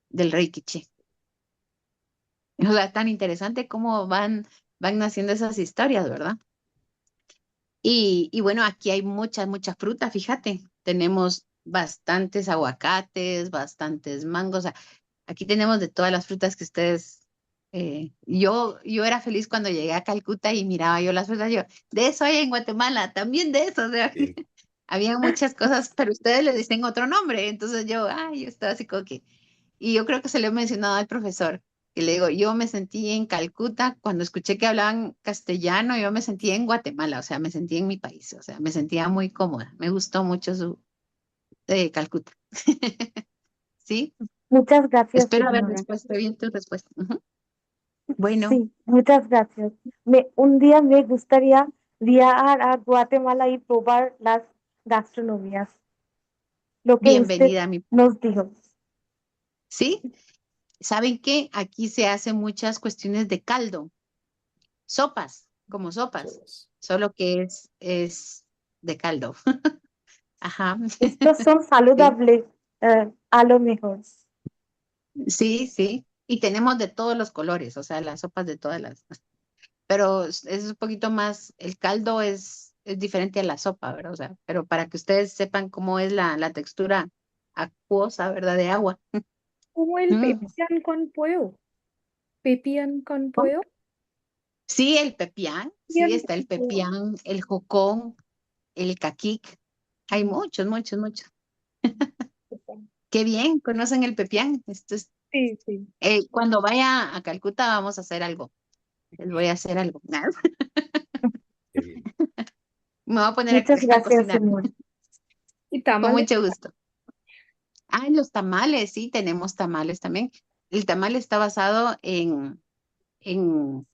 del rey Quiché. O sea, tan interesante cómo van naciendo esas historias, ¿verdad? Y bueno, aquí hay mucha fruta, fíjate. Tenemos bastantes aguacates, bastantes mangos. O sea, aquí tenemos de todas las frutas que ustedes. Yo era feliz cuando llegué a Calcuta y miraba yo las frutas. Yo, de eso hay en Guatemala, también de eso. O sea, Sí. había muchas cosas, pero ustedes le dicen otro nombre. Entonces yo estaba así como que. Y yo creo que se lo he mencionado al profesor, que le digo, yo me sentí en Calcuta cuando escuché que hablaban castellano, yo me sentí en Guatemala, o sea, me sentí en mi país, o sea, me sentía muy cómoda, me gustó mucho su Calcuta. Sí, Muchas gracias, espero haber señora. respuesto bien tu respuesta. Ujú. Bueno, Sí, muchas gracias. Un día me gustaría viajar a Guatemala y probar las gastronomías, lo que usted bienvenida a mi. nos dijo. Sí, ¿saben qué? Aquí se hacen muchas cuestiones de caldo, sopas, como sopas, Sopas. solo que es de caldo. Ajá. Estos son Sí. saludables, a lo mejor. Sí, sí. Y tenemos de todos los colores, o sea, las sopas de todas las. Pero es un poquito más, el caldo es diferente a la sopa, ¿verdad? O sea, pero para que ustedes sepan cómo es la textura acuosa, ¿verdad? De agua. Como el Mm. pepián con pollo. Pepián con ¿Cómo? pollo. Sí, el pepián, sí, Pepián está con el pollo. pepián, el jocón, el caquic. Hay muchos. Qué bien, conocen el pepián. Sí, sí. Cuando vaya a Calcuta vamos a hacer algo. Les voy a hacer algo. Qué bien. Me voy a poner Muchas a gracias, cocinar. señor. Y ¿Y Con tamales? mucho gusto. Ah, los tamales, sí, tenemos tamales también. El tamal está basado en, en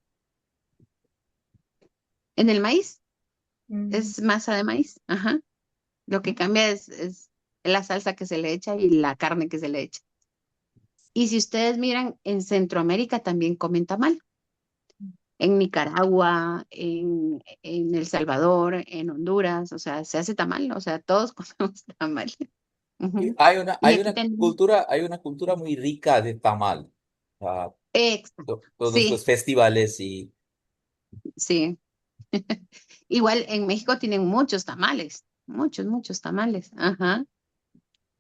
el maíz, Mm, es masa de maíz. Ajá. Lo que cambia es la salsa que se le echa y la carne que se le echa. Y si ustedes miran, en Centroamérica también comen tamal. En Nicaragua, en El Salvador, en Honduras, o sea, se hace tamal, o sea, todos comemos tamal. Y Ujú. hay una, Y aquí tenemos, hay una cultura muy rica de tamal. Ah, exacto, todos los sí, festivales y sí. Igual en México tienen muchos tamales, muchos, muchos tamales. Ajá,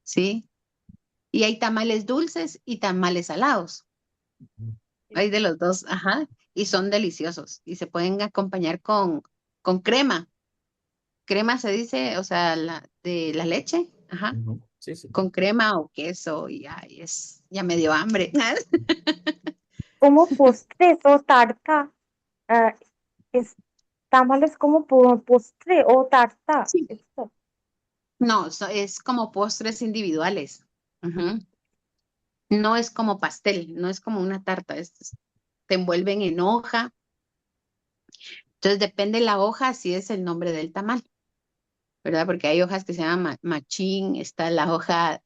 sí. Y hay tamales dulces y tamales salados. Hay de los dos, ajá. Y son deliciosos. Y se pueden acompañar con crema. Crema se dice, o sea, de la leche, ajá. ujú, sí, sí. Con crema o queso. Y ay, ya me dio hambre. Como postres o tarta. ah, es, tamales como postre o tarta. Sí. Esto. No, es como postres individuales. Ujú. No es como pastel, no es como una tarta. Te envuelven en hoja. Entonces depende la hoja, si es el nombre del tamal, ¿verdad? Porque hay hojas que se llaman machín, está la hoja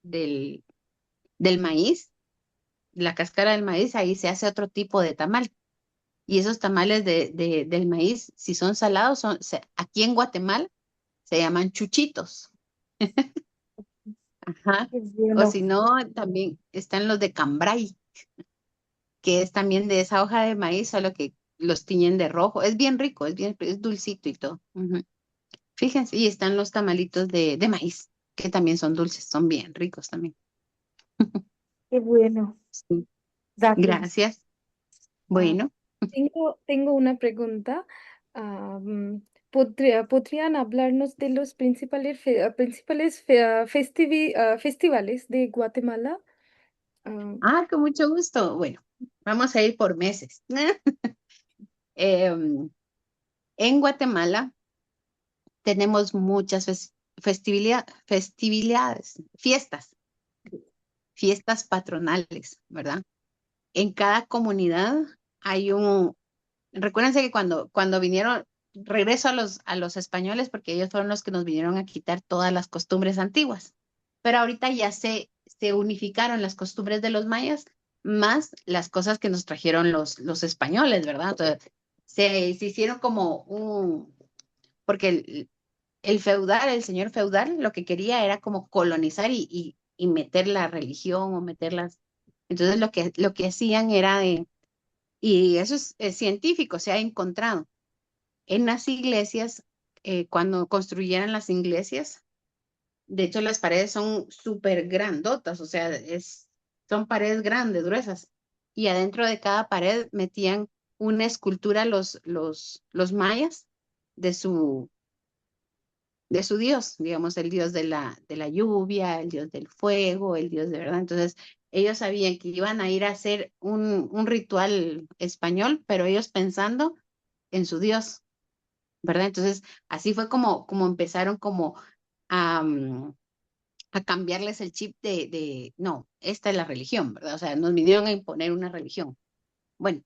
del maíz, la cáscara del maíz, ahí se hace otro tipo de tamal. Y esos tamales del maíz, si son salados, aquí en Guatemala se llaman chuchitos. Ajá. Qué O bueno. si no, también están los de cambray, que es también de esa hoja de maíz, solo que los tiñen de rojo. Es bien rico, es dulcito y todo. Ujú. Fíjense, y están los tamalitos de maíz, que también son dulces, son bien ricos también. Qué bueno. Sí. Gracias. Gracias. ah, Bueno, tengo una pregunta. ¿Podrían hablarnos de los principales festivales de Guatemala? Ah, con mucho gusto. Bueno, vamos a ir por meses. Em, en Guatemala tenemos muchas festividades, fiestas patronales, ¿verdad? En cada comunidad hay recuérdense que cuando vinieron, regreso a los españoles, porque ellos fueron los que nos vinieron a quitar todas las costumbres antiguas. Pero ahorita ya se unificaron las costumbres de los mayas, más las cosas que nos trajeron los españoles, ¿verdad? Entonces, se hicieron como porque el señor feudal, lo que quería era como colonizar y meter la religión o meterlas. Entonces, lo que hacían era y eso es científico, se ha encontrado. En las iglesias, cuando construyeran las iglesias, de hecho las paredes son súper grandotas, o sea, son paredes grandes, gruesas. Y adentro de cada pared metían una escultura los mayas de su dios, digamos, el dios de la lluvia, el dios del fuego, el dios de verdad. Entonces, ellos sabían que iban a ir a hacer un ritual español, pero ellos pensando en su dios, ¿verdad? Entonces, así fue como empezaron como a cambiarles el chip no, esta es la religión, ¿verdad? O sea, nos vinieron a imponer una religión. Bueno,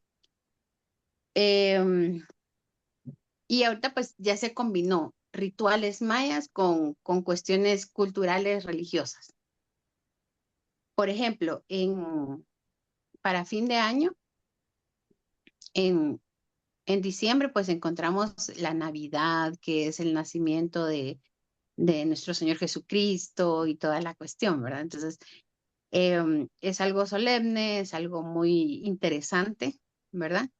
em, y ahorita pues ya se combinó rituales mayas con cuestiones culturales religiosas. Por ejemplo, para fin de año, en, en diciembre, pues encontramos la Navidad, que es el nacimiento de nuestro Señor Jesucristo y toda la cuestión, ¿verdad? Entonces, es algo solemne, es algo muy interesante, ¿verdad?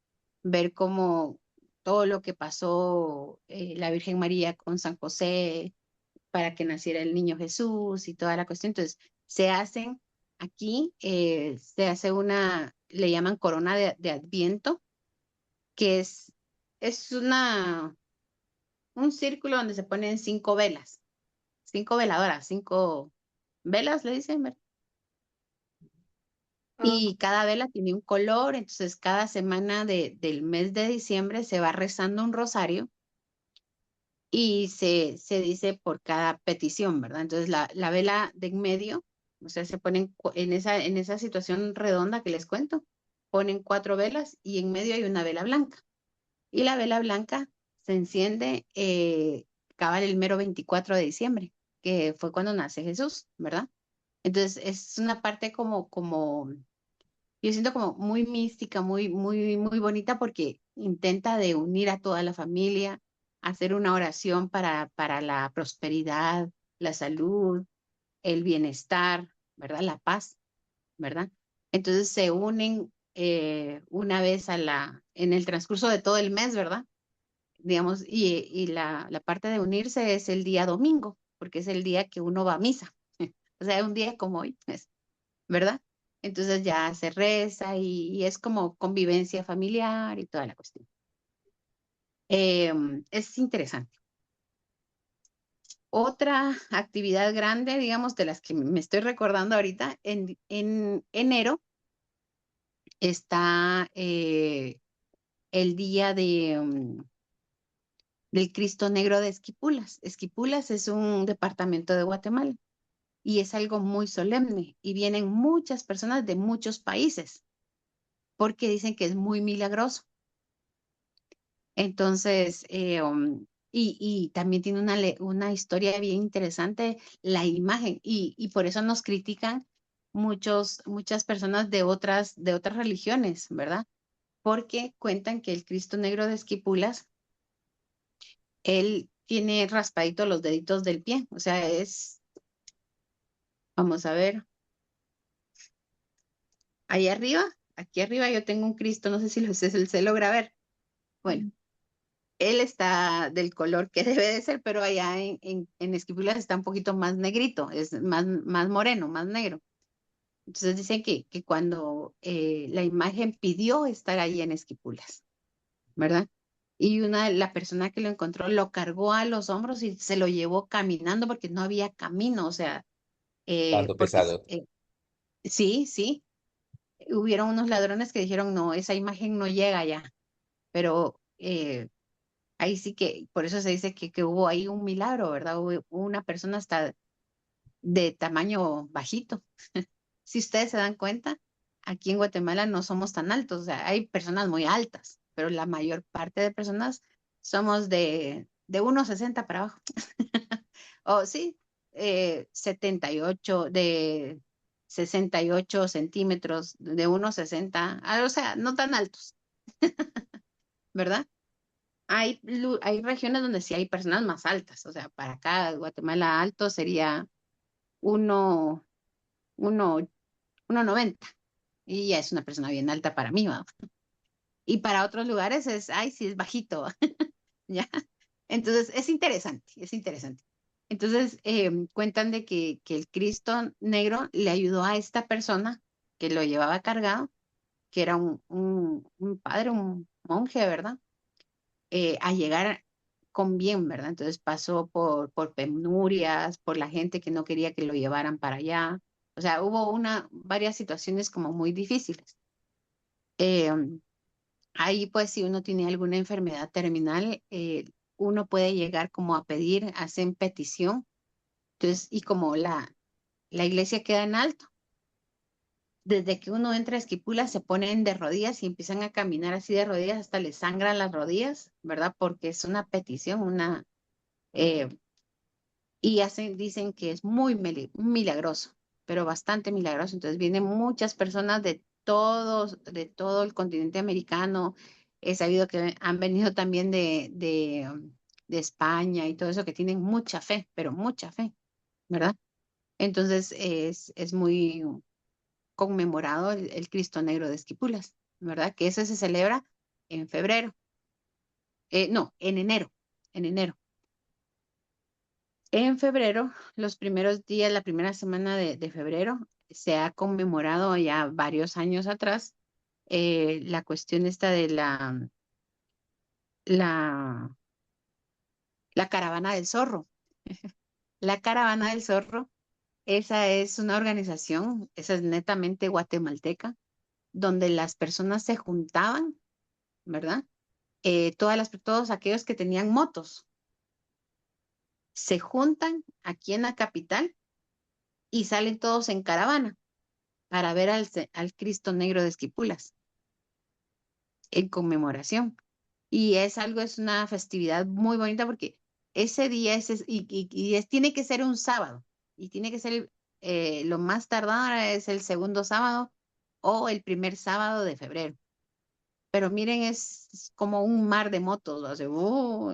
Ver cómo todo lo que pasó la Virgen María con San José para que naciera el niño Jesús y toda la cuestión. Entonces, aquí, se hace le llaman corona de Adviento, que es un círculo donde se ponen 5 velas, 5 veladoras, 5 velas, le dicen, ¿verdad? ah, Y cada vela tiene un color, entonces cada semana del mes de diciembre se va rezando un rosario y se dice por cada petición, ¿verdad? Entonces la vela de en medio, o sea, se ponen en esa situación redonda que les cuento, ponen 4 velas y en medio hay una vela blanca. Y la vela blanca se enciende cabal el mero 24 de diciembre, que fue cuando nace Jesús, ¿verdad? Entonces es una parte yo siento como muy mística, muy bonita porque intenta de unir a toda la familia, hacer una oración para la prosperidad, la salud, el bienestar, ¿verdad? La paz, ¿verdad? Entonces se unen una vez en el transcurso de todo el mes, ¿verdad? Digamos, y la parte de unirse es el día domingo, porque es el día que uno va a misa. O sea, un día como hoy, ¿verdad? Entonces ya se reza y es como convivencia familiar y toda la cuestión. Es interesante. Otra actividad grande, digamos, de las que me estoy recordando ahorita, en enero está el día del Cristo Negro de Esquipulas. Esquipulas es un departamento de Guatemala y es algo muy solemne y vienen muchas personas de muchos países porque dicen que es muy milagroso. Entonces, y también tiene una historia bien interesante, la imagen, y por eso nos critican muchas personas de otras religiones, ¿verdad? Porque cuentan que el Cristo Negro de Esquipulas, él tiene raspadito los deditos del pie, o sea, vamos a ver, ahí arriba, aquí arriba yo tengo un Cristo, no sé si se logra ver. Bueno, él está del color que debe de ser, pero allá en Esquipulas está un poquito más negrito, es más moreno, más negro. Entonces dicen que cuando la imagen pidió estar ahí en Esquipulas, ¿verdad? Y la persona que lo encontró lo cargó a los hombros y se lo llevó caminando porque no había camino, o sea, Tanto porque pesado. sí, sí, hubieron unos ladrones que dijeron, no, esa imagen no llega allá, pero ahí sí que, por eso se dice que hubo ahí un milagro, ¿verdad? Hubo una persona hasta de tamaño bajito. Si ustedes se dan cuenta, aquí en Guatemala no somos tan altos, o sea, hay personas muy altas, pero la mayor parte de personas somos de 1,60 para abajo. O sí, 78, de 68 centímetros, de 1,60, o sea, no tan altos, ¿verdad? Hay regiones donde sí hay personas más altas, o sea, para acá, Guatemala alto sería uno, uno, 1,90 y ya es una persona bien alta para mí, ¿va? Y para otros lugares ay, sí, es bajito, ¿va? ¿Ya? Entonces, es interesante, es interesante. Entonces, cuentan de que el Cristo negro le ayudó a esta persona que lo llevaba cargado, que era un padre, un monje, ¿verdad? A llegar con bien, ¿verdad? Entonces pasó por penurias, por la gente que no quería que lo llevaran para allá. O sea, hubo varias situaciones como muy difíciles. Eh, Ahí, pues, si uno tiene alguna enfermedad terminal, uno puede llegar como a pedir, hacen petición. Entonces, y como la iglesia queda en alto, desde que uno entra a Esquipula se ponen de rodillas y empiezan a caminar así de rodillas hasta les sangran las rodillas, ¿verdad? Porque es una petición, eh, y dicen que es muy milagroso, pero bastante milagroso. Entonces vienen muchas personas de todo el continente americano. He sabido que han venido también de España y todo eso, que tienen mucha fe, pero mucha fe, ¿verdad? Entonces es muy conmemorado el Cristo Negro de Esquipulas, ¿verdad? Que eso se celebra en febrero. No, en enero. En febrero, los primeros días, la primera semana de febrero, se ha conmemorado ya varios años atrás la cuestión esta de la, la caravana del zorro. La caravana del zorro, esa es una organización, esa es netamente guatemalteca, donde las personas se juntaban, ¿verdad? Todos aquellos que tenían motos, se juntan aquí en la capital y salen todos en caravana para ver al Cristo Negro de Esquipulas en conmemoración. Y es algo, es una festividad muy bonita porque ese día tiene que ser un sábado y tiene que ser lo más tardado es el segundo sábado o el primer sábado de febrero. Pero miren, es como un mar de motos, o sea,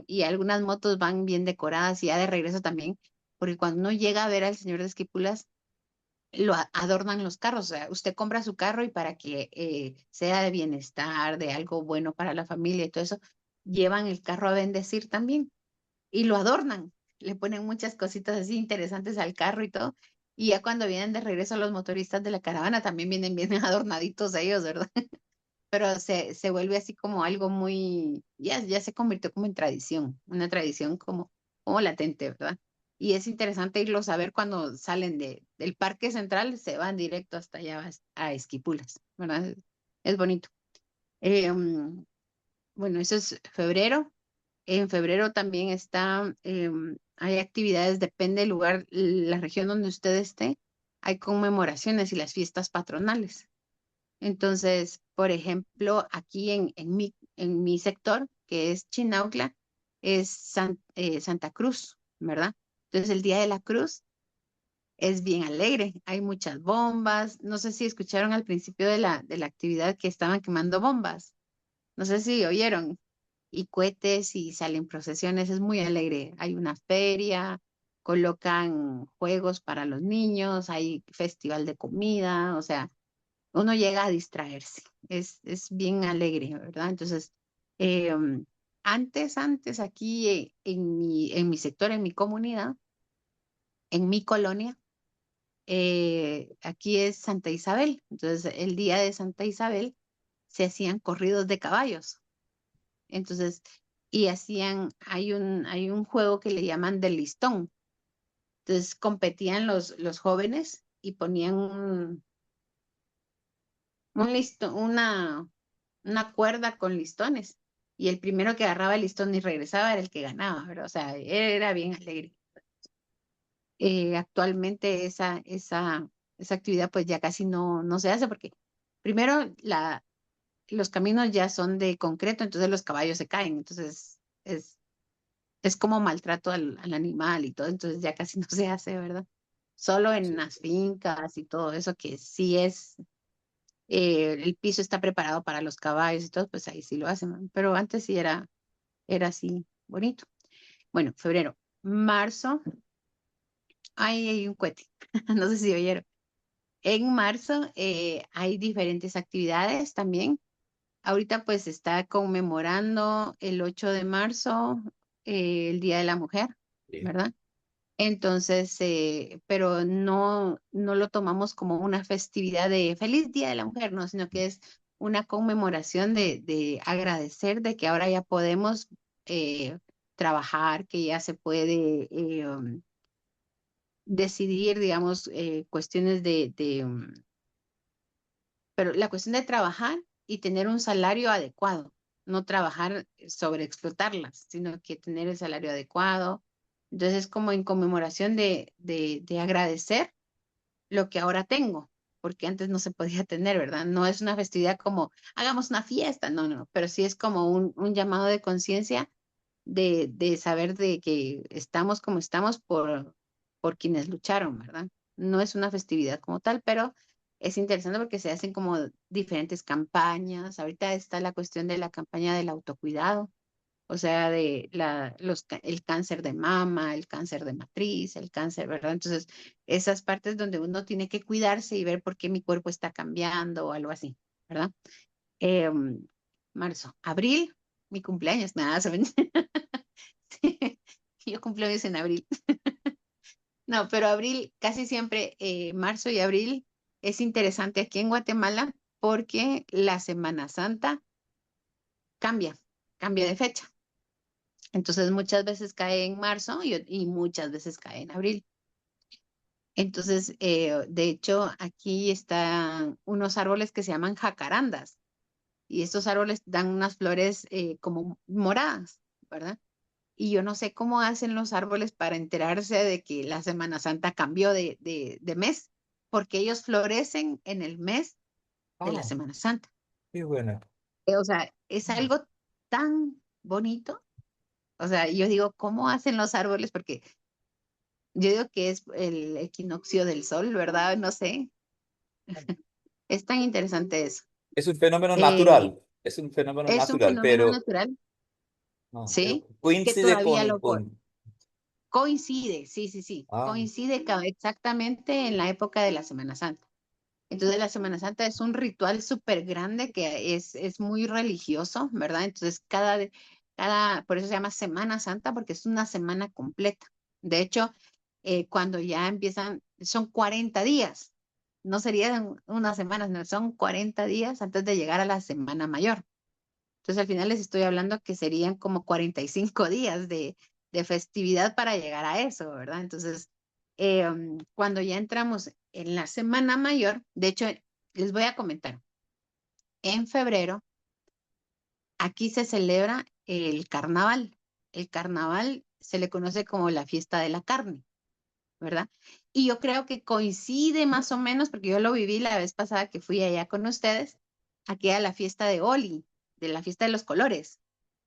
y algunas motos van bien decoradas y ya de regreso también, porque cuando uno llega a ver al Señor de Esquipulas, adornan los carros. O sea, usted compra su carro y para que sea de bienestar, de algo bueno para la familia y todo eso, llevan el carro a bendecir también y lo adornan. Le ponen muchas cositas así interesantes al carro y todo. Y ya cuando vienen de regreso los motoristas de la caravana también vienen bien adornaditos ellos, ¿verdad? Pero se vuelve así como algo muy, ya se convirtió como en tradición, una tradición como latente, ¿verdad? Y es interesante irlos a ver cuando salen del Parque Central, se van directo hasta allá a Esquipulas, ¿verdad? Es bonito. Bueno, eso es febrero. En febrero también hay actividades, depende del lugar, la región donde usted esté, hay conmemoraciones y las fiestas patronales. Entonces, por ejemplo, aquí en mi sector, que es Chinautla, es Santa Cruz, ¿verdad? Entonces, el Día de la Cruz es bien alegre, hay muchas bombas. No sé si escucharon al principio de la actividad que estaban quemando bombas. No sé si oyeron. Y cohetes y salen procesiones, es muy alegre. Hay una feria, colocan juegos para los niños, hay festival de comida, o sea uno llega a distraerse, es bien alegre, ¿verdad? Entonces, eh, um, antes aquí en mi sector, en mi comunidad, en mi colonia, aquí es Santa Isabel. Entonces, el día de Santa Isabel se hacían corridos de caballos. Entonces, y hay un juego que le llaman del listón. Entonces, competían los jóvenes y ponían un listón, una cuerda con listones. Y el primero que agarraba el listón y regresaba era el que ganaba, ¿verdad? O sea, era bien alegre. Actualmente esa actividad pues ya casi no se hace porque primero los caminos ya son de concreto, entonces los caballos se caen, entonces es como maltrato al animal y todo, entonces ya casi no se hace, ¿verdad? Solo en Sí, las fincas y todo eso que sí el piso está preparado para los caballos y todo, pues ahí sí lo hacen, ¿no? Pero antes sí era así bonito. Bueno, febrero, marzo, ahí hay un cohete, no sé si oyeron. En marzo hay diferentes actividades también. Ahorita pues se está conmemorando el 8 de marzo, el Día de la Mujer, sí. ¿verdad? Entonces, pero no lo tomamos como una festividad de feliz Día de la Mujer, no, sino que es una conmemoración de agradecer de que ahora ya podemos eh, trabajar, que ya se puede decidir, digamos, cuestiones pero la cuestión de trabajar y tener un salario adecuado, no trabajar sobre explotarlas, sino que tener el salario adecuado. Entonces, como en conmemoración de agradecer lo que ahora tengo, porque antes no se podía tener, ¿verdad? No es una festividad como hagamos una fiesta, no, pero sí es como un llamado de conciencia de saber de que estamos como estamos por quienes lucharon, ¿verdad? No es una festividad como tal, pero es interesante porque se hacen como diferentes campañas. Ahorita está la cuestión de la campaña del autocuidado, o sea, el cáncer de mama, el cáncer de matriz, el cáncer, ¿verdad? Entonces, esas partes donde uno tiene que cuidarse y ver por qué mi cuerpo está cambiando o algo así, ¿verdad? Marzo, abril, mi cumpleaños, nada, ¿saben? Yo cumplo años en abril. No, pero abril, casi siempre, marzo y abril es interesante aquí en Guatemala porque la Semana Santa cambia, cambia de fecha. Entonces muchas veces cae en marzo y muchas veces cae en abril. Entonces, de hecho, aquí están unos árboles que se llaman jacarandas y estos árboles dan unas flores como moradas, ¿verdad? y yo no sé cómo hacen los árboles para enterarse de que la Semana Santa cambió de mes, porque ellos florecen en el mes de la Ah, Semana Santa. qué bueno. O sea, es algo tan bonito. O sea, yo digo, ¿cómo hacen los árboles? Porque yo digo que es el equinoccio del sol, ¿verdad? No sé. Es tan interesante eso. Es un fenómeno Eh, natural. Es un fenómeno es un natural, fenómeno natural, pero ¿sí? Que coincide todavía con... coincide, sí, sí, sí. Ah, Coincide exactamente en la época de la Semana Santa. Entonces la Semana Santa es un ritual súper grande que es muy religioso, ¿verdad? Entonces por eso se llama Semana Santa, porque es una semana completa. De hecho, cuando ya empiezan, son 40 días, no serían unas semanas, no, son 40 días antes de llegar a la Semana Mayor. Entonces al final les estoy hablando que serían como 45 días de festividad para llegar a eso, ¿verdad? Entonces, cuando ya entramos en la Semana Mayor, de hecho, les voy a comentar, en febrero aquí se celebra el carnaval. El carnaval se le conoce como la fiesta de la carne, ¿verdad? Y yo creo que coincide más o menos, porque yo lo viví la vez pasada que fui allá con ustedes, aquí a la fiesta de Oli, de la fiesta de los colores,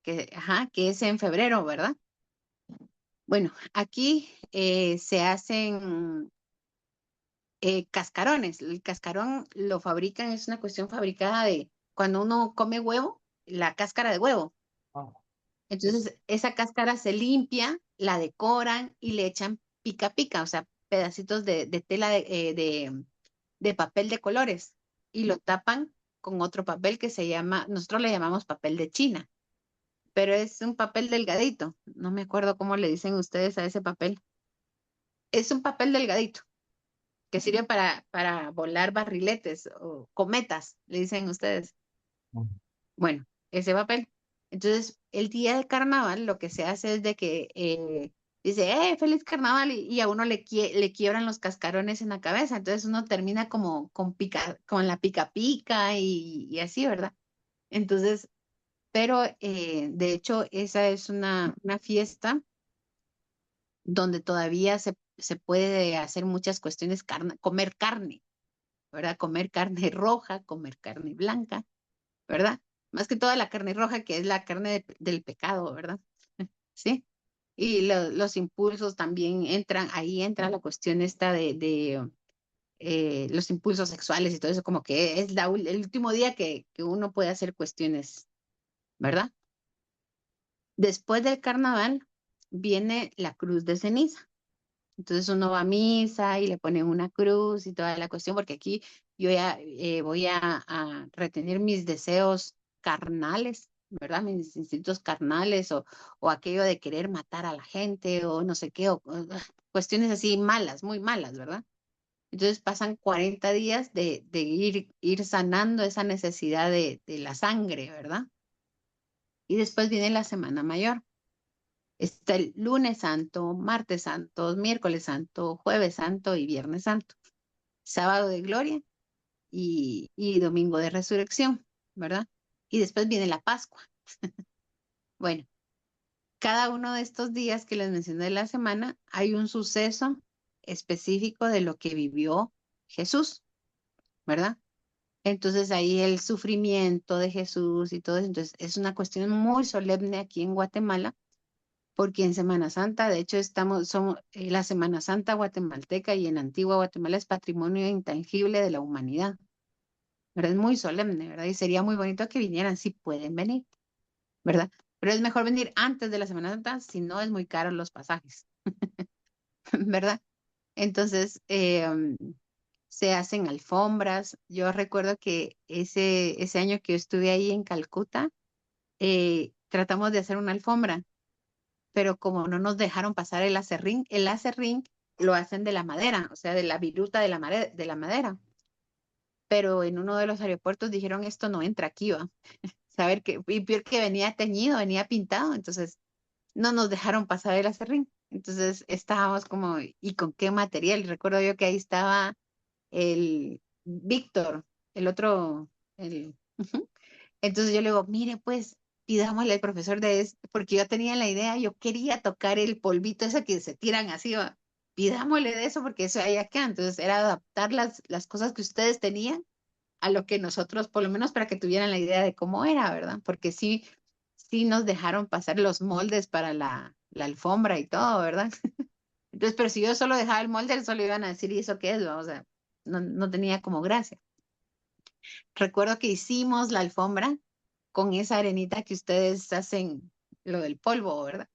que es en febrero, ¿verdad? Bueno, aquí se hacen cascarones. El cascarón lo fabrican, es una cuestión fabricada de cuando uno come huevo, la cáscara de huevo. ah, Entonces, esa cáscara se limpia, la decoran y le echan pica pica, o sea, pedacitos de tela de papel de colores y lo tapan con otro papel que se llama, nosotros le llamamos papel de China, pero es un papel delgadito. No me acuerdo cómo le dicen ustedes a ese papel. Es un papel delgadito que sirve para volar barriletes o cometas, le dicen ustedes. ah, Bueno, ese papel. Entonces, el día de carnaval lo que se hace es de que dice, feliz carnaval, y a uno le quiebran los cascarones en la cabeza. Entonces uno termina como con la pica pica y así, ¿verdad? Entonces, pero de hecho, esa es una fiesta donde todavía se puede hacer muchas cuestiones, comer carne, ¿verdad? Comer carne roja, comer carne blanca, ¿verdad? Más que toda la carne roja, que es la carne del pecado, ¿verdad? Sí. Y los impulsos también entran, ahí entra la cuestión esta de los impulsos sexuales y todo eso, como que es el último día que uno puede hacer cuestiones, ¿verdad? Después del carnaval viene la cruz de ceniza. Entonces uno va a misa y le ponen una cruz y toda la cuestión, porque aquí yo ya voy a retener mis deseos carnales, ¿verdad? Mis instintos carnales o aquello de querer matar a la gente o no sé qué, cuestiones así malas, muy malas, ¿verdad? Entonces pasan 40 días de ir sanando esa necesidad de la sangre, ¿verdad? Y después viene la Semana Mayor. Está el lunes santo, martes santo, miércoles santo, jueves santo y viernes santo. Sábado de gloria y domingo de resurrección, ¿verdad? Y después viene la Pascua. Bueno, cada uno de estos días que les mencioné de la semana, hay un suceso específico de lo que vivió Jesús, ¿verdad? Entonces ahí el sufrimiento de Jesús y todo eso. Entonces es una cuestión muy solemne aquí en Guatemala porque en Semana Santa, de hecho, somos la Semana Santa guatemalteca y en Antigua Guatemala es patrimonio intangible de la humanidad, ¿verdad? Es muy solemne, ¿verdad? Y sería muy bonito que vinieran, si pueden venir, ¿verdad? Pero es mejor venir antes de la Semana Santa, si no es muy caro los pasajes, ¿verdad? Entonces, se hacen alfombras. Yo recuerdo que ese año que yo estuve ahí en Calcuta, tratamos de hacer una alfombra pero como no nos dejaron pasar el acerrín lo hacen de la madera, o sea, de la viruta de la madera. Pero en uno de los aeropuertos dijeron esto no entra aquí, va. Saber que, y peor que venía teñido, venía pintado, entonces no nos dejaron pasar el acerrín. Entonces estábamos como, ¿y con qué material? Recuerdo yo que ahí estaba el Víctor, el otro, el... Entonces yo le digo, mire, pues pidámosle al profesor porque yo tenía la idea, yo quería tocar el polvito ese que se tiran así, ¿va? Pidámosle de eso porque eso hay acá. Entonces era adaptar las cosas que ustedes tenían a lo que nosotros, por lo menos para que tuvieran la idea de cómo era, ¿verdad? Porque sí nos dejaron pasar los moldes para la alfombra y todo, ¿verdad? Entonces, pero si yo solo dejaba el molde, solo iban a decir, ¿y eso qué es? O sea, no tenía como gracia. Recuerdo que hicimos la alfombra con esa arenita que ustedes hacen, lo del polvo, ¿verdad?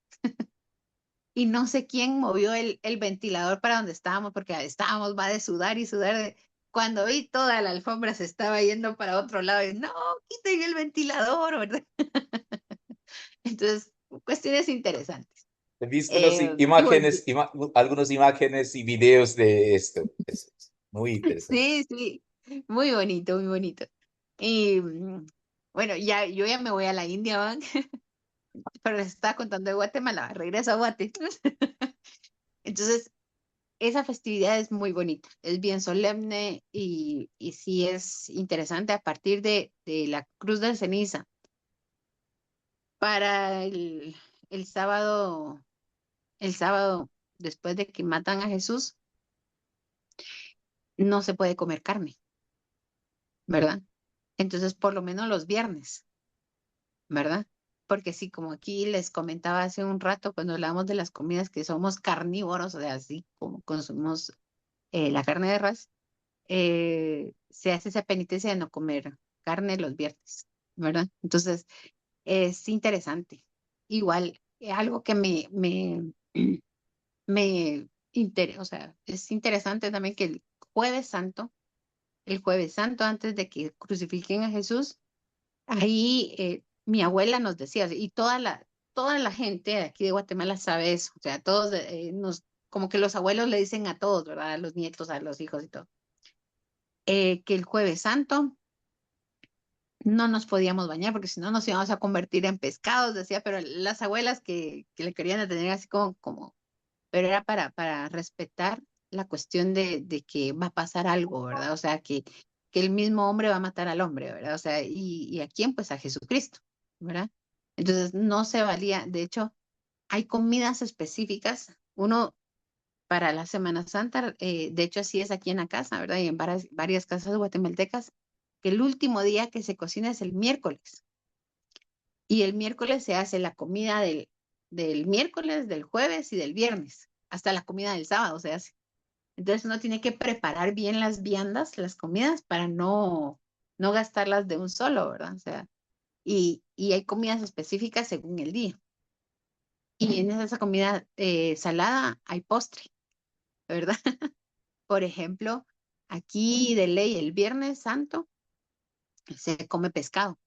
Y no sé quién movió el ventilador para donde estábamos, porque estábamos, va de sudar y sudar. Cuando vi toda la alfombra se estaba yendo para otro lado, y no, quiten el ventilador, ¿verdad? Entonces, cuestiones interesantes. He visto las Y volví. algunas imágenes y videos de esto. Es muy interesante. Sí, muy bonito, muy bonito. Y bueno, yo ya me voy a la India, ¿van? Pero les estaba contando de Guatemala, regreso a Guate. Entonces, esa festividad es muy bonita, es bien solemne y sí es interesante a partir de la Cruz de Ceniza para el sábado, el sábado después de que matan a Jesús, no se puede comer carne, ¿verdad? Entonces, por lo menos los viernes, ¿verdad? Porque sí, como aquí les comentaba hace un rato cuando hablamos de las comidas que somos carnívoros, o sea, así como consumimos la carne de res, se hace esa penitencia de no comer carne los viernes, ¿verdad? Entonces, es interesante. Igual, algo que me interesa, o sea, es interesante también que el Jueves Santo, antes de que crucifiquen a Jesús, ahí mi abuela nos decía, y toda la gente de aquí de Guatemala sabe eso, o sea, todos como que los abuelos le dicen a todos, ¿verdad? A los nietos, a los hijos y todo, que el Jueves Santo no nos podíamos bañar porque si no nos íbamos a convertir en pescados, decía, pero las abuelas que le querían tener así como, pero era para respetar la cuestión de que va a pasar algo, ¿verdad? O sea, que el mismo hombre va a matar al hombre, ¿verdad? O sea, y a quién? Pues a Jesucristo, ¿verdad? Entonces no se valía, de hecho, hay comidas específicas, uno para la Semana Santa, de hecho así es aquí en la casa, ¿verdad? Y en varias casas guatemaltecas, que el último día que se cocina es el miércoles. Y el miércoles se hace la comida del miércoles, del jueves y del viernes, hasta la comida del sábado se hace. Entonces uno tiene que preparar bien las viandas, las comidas, para no gastarlas de un solo, ¿verdad? O sea, y hay comidas específicas según el día. Y en esa comida salada hay postre, ¿verdad? Por ejemplo, aquí de ley el Viernes Santo se come pescado.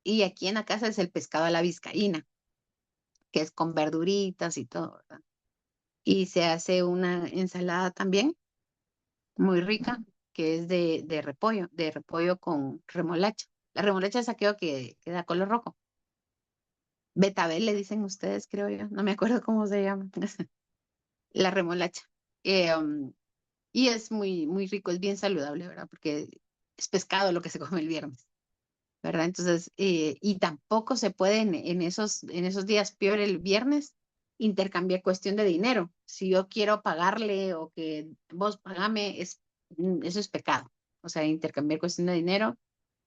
Y aquí en la casa es el pescado a la vizcaína, que es con verduritas y todo, ¿verdad? Y se hace una ensalada también muy rica, que es de repollo con remolacha. La remolacha es aquello que da color rojo. Betabel le dicen ustedes, creo yo. No me acuerdo cómo se llama. La remolacha. Y es muy rico, es bien saludable, ¿verdad? Porque es pescado lo que se come el viernes, ¿verdad? Entonces, y tampoco se puede en esos días, peor el viernes, intercambiar cuestión de dinero. Si yo quiero pagarle o que vos pagame, eso es pecado. O sea, intercambiar cuestión de dinero,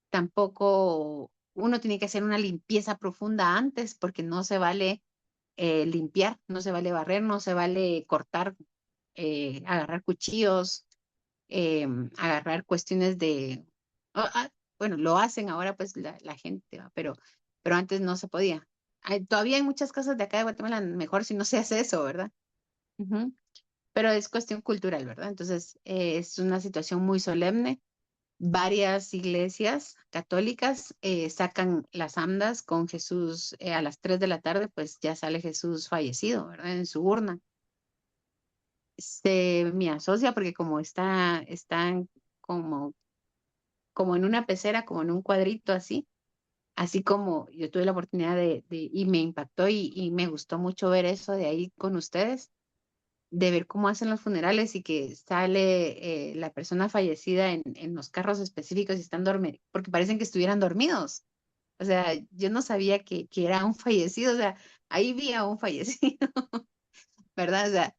tampoco uno tiene que hacer una limpieza profunda antes porque no se vale limpiar, no se vale barrer, no se vale cortar, agarrar cuchillos, agarrar cuestiones bueno, lo hacen ahora pues la gente, ¿va? Pero antes no se podía. Todavía hay muchas cosas de acá de Guatemala, mejor si no se hace eso, ¿verdad? Ujú. Pero es cuestión cultural, ¿verdad? Entonces, es una situación muy solemne. Varias iglesias católicas sacan las andas con Jesús a las 3 de la tarde, pues ya sale Jesús fallecido, ¿verdad? En su urna. Se me asocia porque como están como, como en una pecera, como en un cuadrito así como yo tuve la oportunidad y me impactó y me gustó mucho ver eso de ahí con ustedes, de ver cómo hacen los funerales y que sale la persona fallecida en los carros específicos y están dormidos, porque parecen que estuvieran dormidos, O sea, yo no sabía que era un fallecido, o sea, ahí vi a un fallecido, ¿verdad? O sea,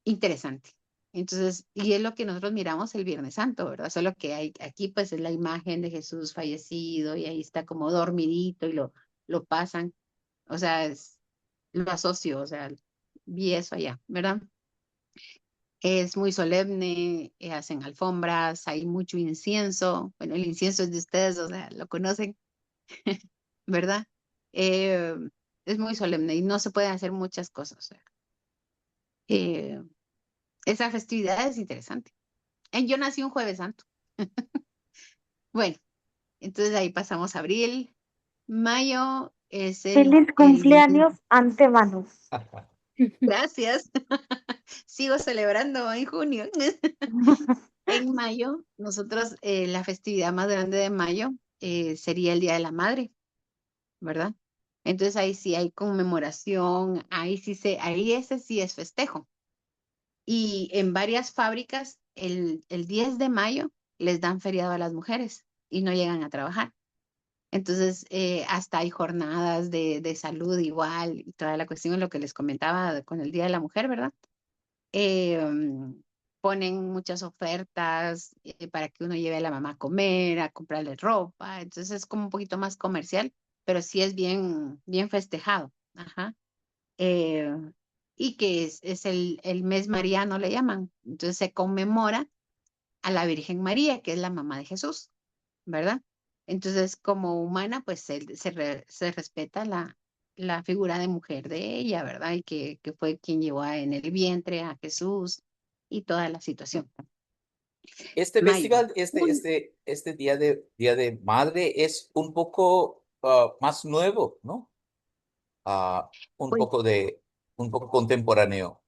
interesante. Entonces, y es lo que nosotros miramos el Viernes Santo, ¿verdad? Solo que hay, aquí pues es la imagen de Jesús fallecido y ahí está como dormidito y lo pasan. O sea, lo asocio, o sea, vi eso allá, ¿verdad? Es muy solemne, hacen alfombras, hay mucho incienso. Bueno, el incienso es de ustedes, o sea, lo conocen, ¿verdad? Eh, es muy solemne y no se pueden hacer muchas cosas. O sea, eh, esa festividad es interesante. Yo nací un Jueves Santo. Bueno, entonces ahí pasamos a abril. Mayo es Feliz el... cumpleaños antemano. Gracias. Sigo celebrando en junio. En mayo, nosotros, la festividad más grande de mayo sería el Día de la Madre, ¿verdad? Entonces ahí sí hay conmemoración, ahí ese sí es festejo. Y en varias fábricas, el 10 de mayo les dan feriado a las mujeres y no llegan a trabajar. Entonces, hasta hay jornadas de salud igual y toda la cuestión, lo que les comentaba con el Día de la Mujer, ¿verdad? Ponen muchas ofertas para que uno lleve a la mamá a comer, a comprarle ropa. Entonces es como un poquito más comercial, pero sí es bien, bien festejado. Ajá. Eh, y que es el mes mariano, le llaman. Entonces se conmemora a la Virgen María, que es la mamá de Jesús, ¿verdad? Entonces, como humana, pues se respeta la figura de mujer de ella, ¿verdad? Y que fue quien llevó en el vientre a Jesús y toda la situación. Este Mayo. festival, este día de Madre es un poco más nuevo, ¿no? Ah, un Pues, poco un poco contemporáneo.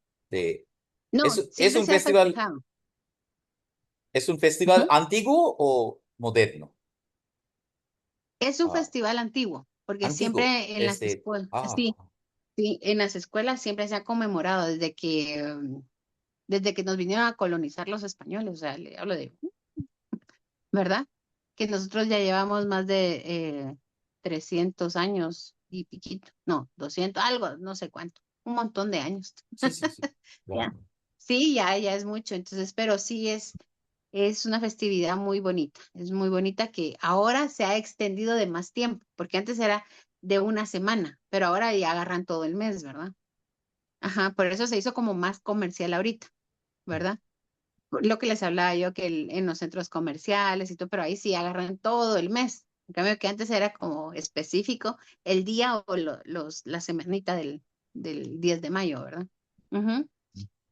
no, Es siempre se ha festejado. es un festival Ujú. antiguo o moderno? Es un Ah, festival antiguo, porque antiguo. siempre en las escuelas, Ah, sí, sí, en las escuelas siempre se ha conmemorado desde que nos vinieron a colonizar los españoles, o sea, le hablo de, ¿verdad? Que nosotros ya llevamos más de 300 años y piquito, no, 200 algo, no sé cuánto, un montón de años. sí, sí, sí. Ya. Wow. Sí, ya es mucho, entonces, pero sí es una festividad muy bonita, es muy bonita que ahora se ha extendido de más tiempo, porque antes era de una semana, pero ahora ya agarran todo el mes, ¿verdad? Ajá, por eso se hizo como más comercial ahorita, ¿verdad? Lo que les hablaba yo, que en los centros comerciales y todo, pero ahí sí agarran todo el mes. En cambio, que antes era como específico el día o la semanita del 10 de mayo, ¿verdad? Ujú.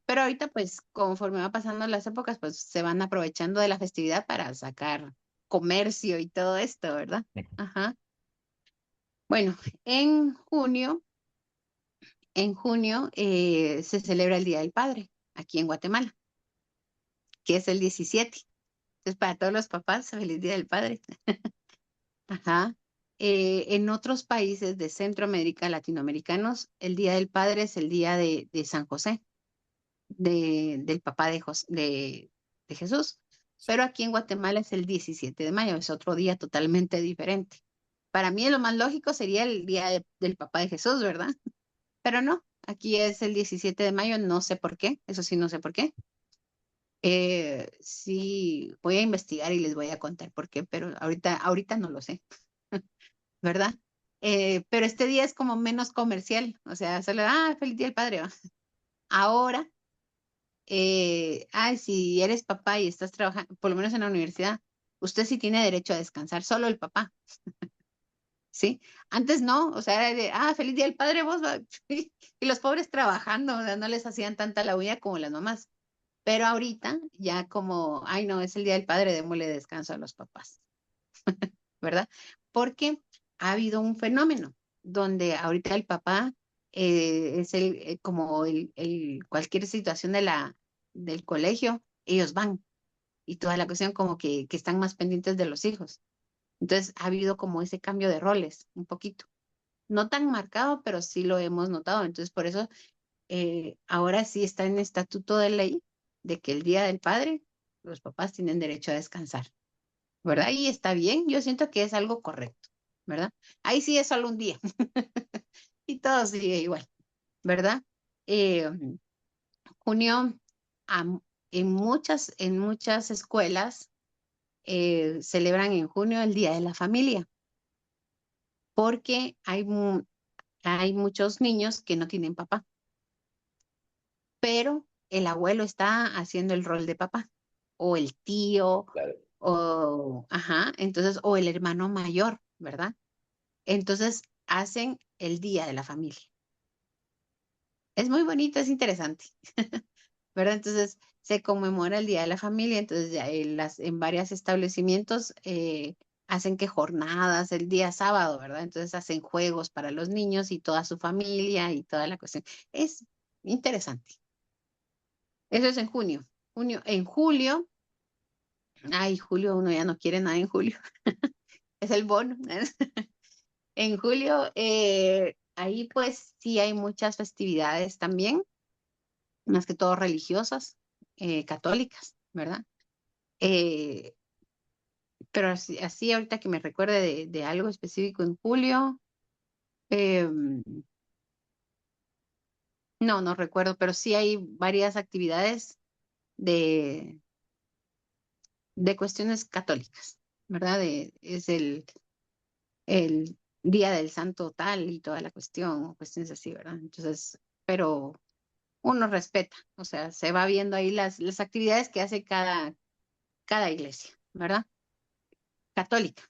Pero ahorita, pues, conforme va pasando las épocas, pues se van aprovechando de la festividad para sacar comercio y todo esto, ¿verdad? Ajá. Bueno, en junio, se celebra el Día del Padre aquí en Guatemala, que es el 17. Entonces, para todos los papás, feliz Día del Padre. Ajá. En otros países de Centroamérica, latinoamericanos, el Día del Padre es el día de San José, del papá de Jesús. Pero aquí en Guatemala es el 17 de mayo, es otro día totalmente diferente. Para mí lo más lógico sería el día del papá de Jesús, ¿verdad? Pero no, aquí es el 17 de mayo, no sé por qué, eso sí, no sé por qué. Sí, voy a investigar y les voy a contar por qué, pero ahorita no lo sé, ¿verdad? Pero este día es como menos comercial, o sea, solo, feliz día del padre, ¿va? Ahora, si eres papá y estás trabajando, por lo menos en la universidad, usted sí tiene derecho a descansar, solo el papá, ¿sí? Antes no, o sea, era feliz día del padre, vos, va. Y los pobres trabajando, o sea, no les hacían tanta la bulla como las mamás. Pero ahorita ya como, ay no, es el Día del Padre, démosle descanso a los papás, ¿verdad? Porque ha habido un fenómeno donde ahorita el papá es como cualquier situación del colegio, ellos van y toda la cuestión como que están más pendientes de los hijos. Entonces ha habido como ese cambio de roles, un poquito. No tan marcado, pero sí lo hemos notado. Entonces por eso ahora sí está en estatuto de ley de que el Día del Padre, los papás tienen derecho a descansar, ¿verdad? Y está bien, yo siento que es algo correcto. ¿verdad? Ahí sí es solo un día y todo sigue igual, ¿verdad? Eh, junio, am- en muchas escuelas celebran en junio el Día de la Familia, porque hay muchos niños que no tienen papá, pero el abuelo está haciendo el rol de papá, o el tío, Claro. o, ajá, entonces, o el hermano mayor, ¿verdad? Entonces hacen el Día de la Familia. Es muy bonito, es interesante, ¿verdad? Entonces se conmemora el Día de la Familia, entonces ya en varios establecimientos hacen que jornadas el día sábado, ¿verdad? Entonces hacen juegos para los niños y toda su familia y toda la cuestión. Es interesante. Eso es en junio. En julio, ay, julio uno ya no quiere nada en julio, es el bono. En julio, ahí pues sí hay muchas festividades también, más que todo religiosas, católicas, ¿verdad? Eh, pero así ahorita que me recuerde de algo específico en julio, eh, no recuerdo, pero sí hay varias actividades de, de cuestiones católicas, ¿verdad? Es el Día del Santo tal y toda la cuestión, o cuestiones así, ¿verdad? Entonces, pero uno respeta, o sea, se va viendo ahí las actividades que hace cada iglesia, ¿verdad? Católica,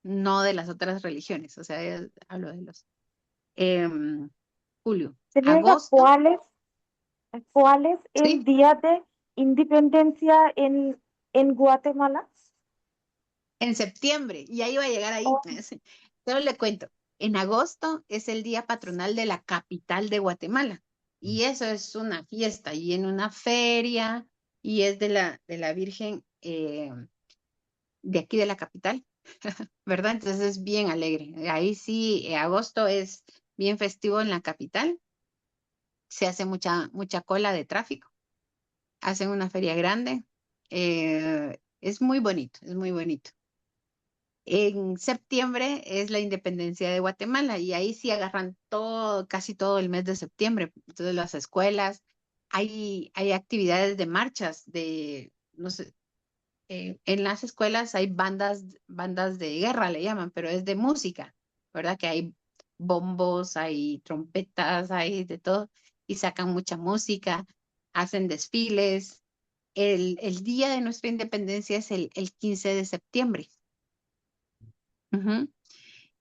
no de las otras religiones, o sea, hablo de los. em, Julio, Señorita, agosto, cuál es el ¿sí? día de independencia en Guatemala? En septiembre, ya iba a llegar ahí. Oh, Solo le cuento, en agosto es el día patronal de la capital de Guatemala y eso es una fiesta y en una feria y es de la Virgen de aquí de la capital, ¿verdad? Entonces es bien alegre. Ahí sí, agosto es bien festivo en la capital, se hace mucha cola de tráfico, hacen una feria grande, es muy bonito, es muy bonito. En septiembre es la independencia de Guatemala y ahí sí agarran todo, casi todo el mes de septiembre. Entonces las escuelas, hay actividades de marchas, no sé, en las escuelas hay bandas de guerra, le llaman, pero es de música, ¿verdad? Que hay bombos, hay trompetas, hay de todo y sacan mucha música, hacen desfiles. El día de nuestra independencia es el 15 de septiembre. Ujú.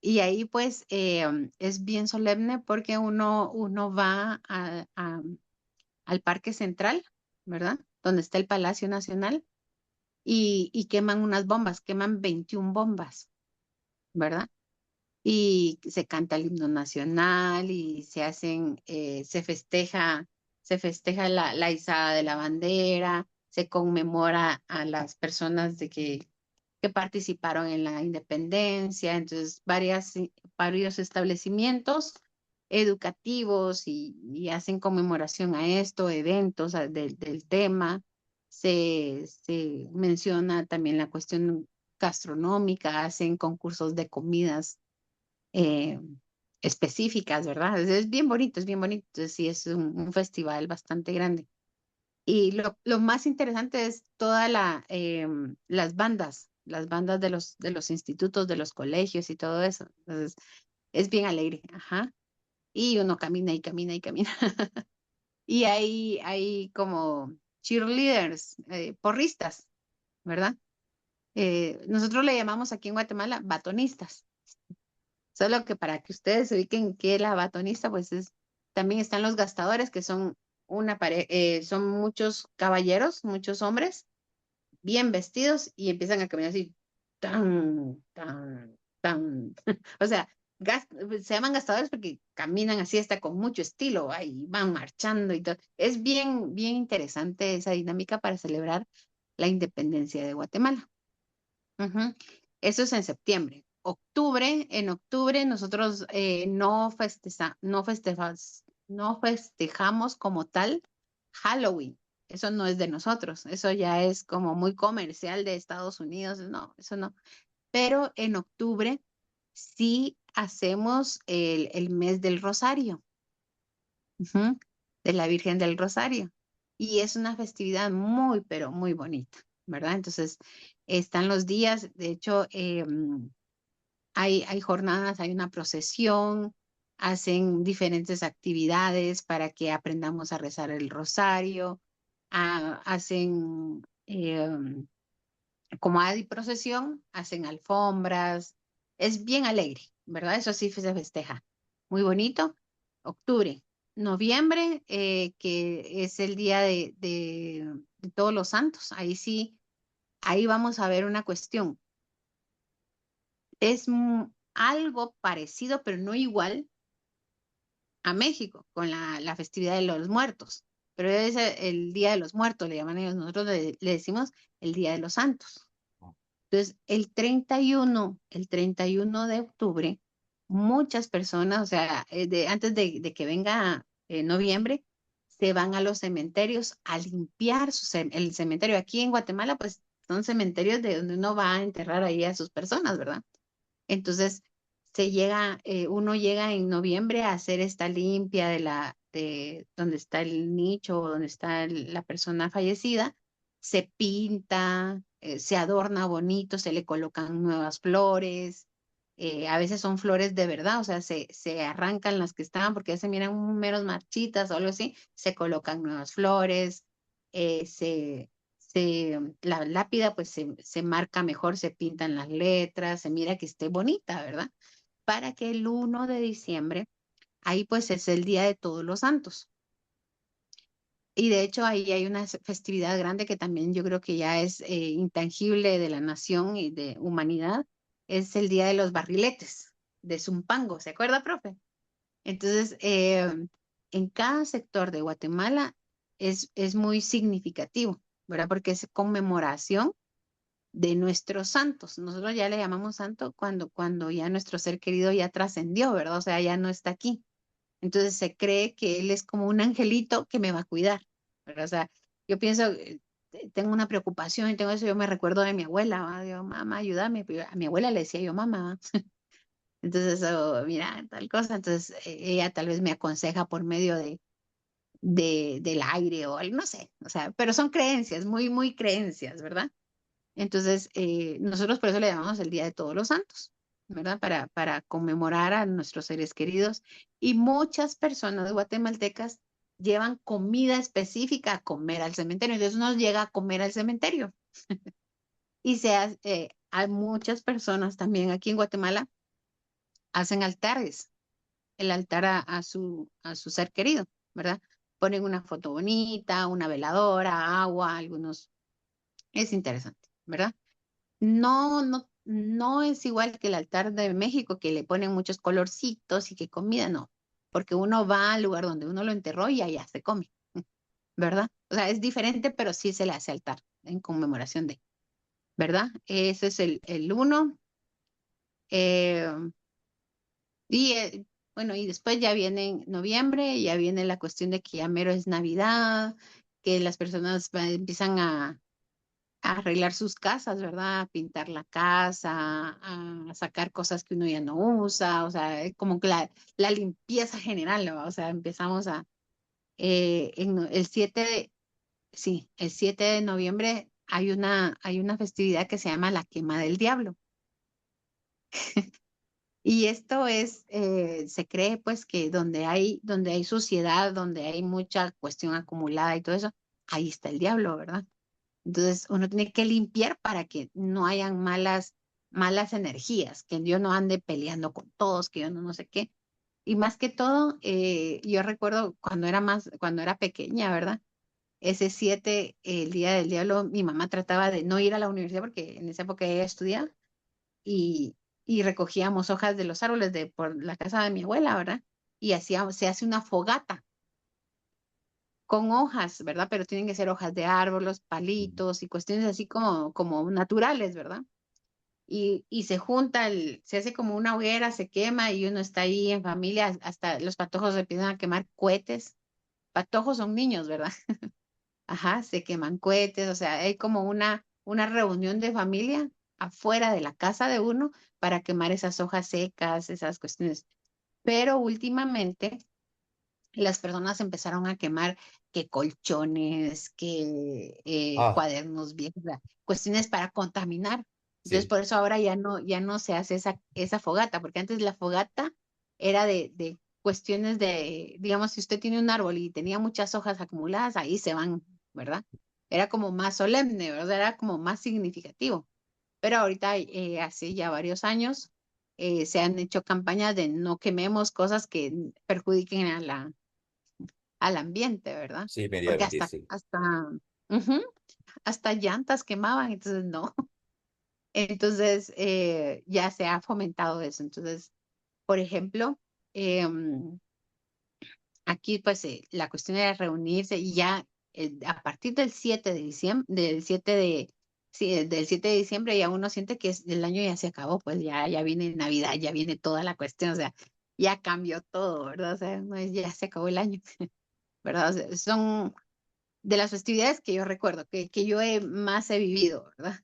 Y ahí pues es bien solemne porque uno va al Parque Central, ¿verdad? Donde está el Palacio Nacional y queman unas bombas, queman 21 bombas, ¿verdad? Y se canta el himno nacional y se festeja la izada de la bandera, se conmemora a las personas que participaron en la independencia, entonces varios establecimientos educativos y hacen conmemoración a esto, eventos del tema. Se menciona también la cuestión gastronómica, hacen concursos de comidas eh, específicas, ¿verdad? Es bien bonito, es bien bonito. Entonces, sí, es un festival bastante grande. Y lo más interesante es las bandas de los institutos, de los colegios y todo eso. Entonces, es bien alegre, ajá. Y uno camina y camina y camina. Y hay como cheerleaders, porristas, ¿verdad? Nosotros le llamamos aquí en Guatemala batonistas. Solo que para que ustedes se ubiquen que la batonista, pues también están los gastadores, que son son muchos caballeros, muchos hombres, bien vestidos y empiezan a caminar así, tan, tan, tan. O sea, se llaman gastadores porque caminan así hasta con mucho estilo, ahí van marchando y todo. Es bien, bien interesante esa dinámica para celebrar la independencia de Guatemala. Ujú. Eso es en septiembre. En octubre nosotros no festejamos como tal Halloween. Eso no es de nosotros. Eso ya es como muy comercial de Estados Unidos. No, eso no. Pero en octubre sí hacemos el mes del Rosario, ujú, de la Virgen del Rosario. Y es una festividad muy, pero muy bonita, ¿verdad? Entonces, están los días, de hecho, hay jornadas, hay una procesión, hacen diferentes actividades para que aprendamos a rezar el rosario, hacen, como hay procesión, hacen alfombras, es bien alegre, ¿verdad? Eso sí se festeja. Muy bonito. Octubre, noviembre, que es el día de Todos los Santos. Ahí sí, ahí vamos a ver una cuestión. Es algo parecido, pero no igual a México, con la festividad de los muertos. Pero es el Día de los Muertos, le llaman ellos. Nosotros le decimos el Día de los Santos. Entonces, el 31 de octubre, muchas personas, o sea, antes de que venga noviembre, se van a los cementerios a limpiar el cementerio. Aquí en Guatemala, pues son cementerios de donde uno va a enterrar ahí a sus personas, ¿verdad? Entonces, uno llega en noviembre a hacer esta limpia de donde está el nicho o donde está la persona fallecida, se pinta, se adorna bonito, se le colocan nuevas flores, a veces son flores de verdad, o sea, se arrancan las que estaban porque ya se miran meros marchitas o algo así, se colocan nuevas flores, la lápida pues se marca mejor, se pintan las letras, se mira que esté bonita, ¿verdad? Para que el 1 de diciembre, ahí pues es el Día de Todos los Santos. Y de hecho ahí hay una festividad grande que también yo creo que ya es intangible de la nación y de humanidad, es el Día de los Barriletes, de Zumpango, ¿se acuerda, profe? Entonces, en cada sector de Guatemala es muy significativo, ¿verdad? Porque es conmemoración de nuestros santos. Nosotros ya le llamamos santo cuando ya nuestro ser querido ya trascendió, ¿verdad? O sea, ya no está aquí. Entonces se cree que él es como un angelito que me va a cuidar, ¿verdad? O sea, yo pienso, tengo una preocupación y tengo eso, yo me recuerdo de mi abuela, ¿va? Digo, mamá, ayúdame. Pero a mi abuela le decía yo, mamá. Entonces, mira, tal cosa. Entonces, ella tal vez me aconseja por medio del aire o algo, no sé. O sea, pero son creencias, muy, muy creencias, ¿verdad? Entonces, nosotros por eso le llamamos el Día de Todos los Santos, ¿verdad? Para conmemorar a nuestros seres queridos. Y muchas personas guatemaltecas llevan comida específica a comer al cementerio. Entonces uno llega a comer al cementerio. Y hay muchas personas también aquí en Guatemala hacen altares, el altar a su ser querido, ¿verdad? Ponen una foto bonita, una veladora, agua, algunos. Es interesante, ¿verdad? No, no, no es igual que el altar de México, que le ponen muchos colorcitos y que comida, no, porque uno va al lugar donde uno lo enterró y allá se come, ¿verdad? O sea, es diferente, pero sí se le hace altar en conmemoración de, ¿verdad? Ese es el uno. eh, bueno, y después ya viene en noviembre, ya viene la cuestión de que ya mero es Navidad, que las personas empiezan a arreglar sus casas, ¿verdad? A pintar la casa, a sacar cosas que uno ya no usa, o sea, es como que la limpieza general, ¿no? O sea, empezamos el 7 sí, el 7 de noviembre hay una festividad que se llama la Quema del Diablo. Y esto se cree pues que donde hay suciedad, donde hay mucha cuestión acumulada y todo eso, ahí está el diablo, ¿verdad? Entonces uno tiene que limpiar para que no hayan malas energías, que yo no ande peleando con todos, que yo no sé qué. Y más que todo, yo recuerdo cuando era pequeña, ¿verdad? Ese 7, el Día del Diablo, mi mamá trataba de no ir a la universidad porque en esa época ella estudiaba y, y recogíamos hojas de los árboles por la casa de mi abuela, ¿verdad? Y se hace una fogata con hojas, ¿verdad? Pero tienen que ser hojas de árboles, palitos y cuestiones así como naturales, ¿verdad? Y se hace como una hoguera, se quema y uno está ahí en familia, hasta los patojos empiezan a quemar cohetes. Patojos son niños, ¿verdad? Ajá, se queman cohetes, o sea, hay como una reunión de familia afuera de la casa de uno para quemar esas hojas secas, esas cuestiones. Pero últimamente las personas empezaron a quemar que colchones, que Ah, cuadernos viejos, o sea, cuestiones para contaminar. Entonces, sí, por eso ahora ya no se hace esa fogata, porque antes la fogata era de cuestiones de, digamos, si usted tiene un árbol y tenía muchas hojas acumuladas, ahí se van, ¿verdad? Era como más solemne, ¿verdad? Era como más significativo. Pero ahorita, hace ya varios años, se han hecho campañas de no quememos cosas que perjudiquen al ambiente, ¿verdad? sí, Porque medianamente, sí. ujú, hasta llantas quemaban, entonces no. Entonces, ya se ha fomentado eso. Entonces, por ejemplo, em, aquí pues la cuestión era reunirse y ya a partir del 7 de diciembre, sí, del 7 de diciembre ya uno siente que el año ya se acabó, pues ya viene Navidad, ya viene toda la cuestión, o sea, ya cambió todo, ¿verdad? O sea, ya se acabó el año, ¿verdad? O sea, son de las festividades que yo recuerdo, que yo más he vivido, ¿verdad?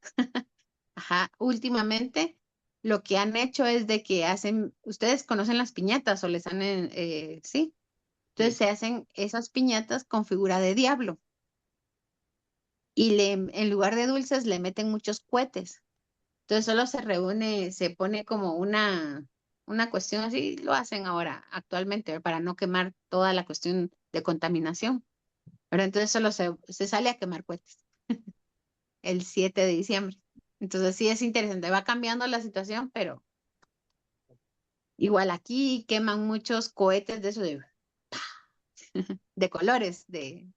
Ajá, últimamente lo que han hecho es de que ustedes conocen las piñatas o les han, sí, entonces Sí. se hacen esas piñatas con figura de diablo y en lugar de dulces le meten muchos cohetes. Entonces solo se reúne, se pone como una cuestión así, lo hacen ahora actualmente para no quemar toda la cuestión de contaminación. Pero entonces solo se sale a quemar cohetes el 7 de diciembre. Entonces sí es interesante, va cambiando la situación, pero igual aquí queman muchos cohetes de eso de colores,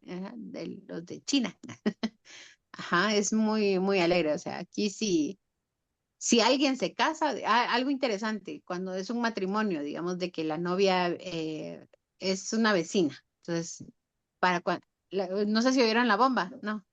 ajá, de los de China. Ajá, es muy, muy alegre. O sea, aquí sí, si alguien se casa, algo interesante, cuando es un matrimonio, digamos, de que la novia es una vecina. Entonces, no sé si oyeron la bomba, ¿no?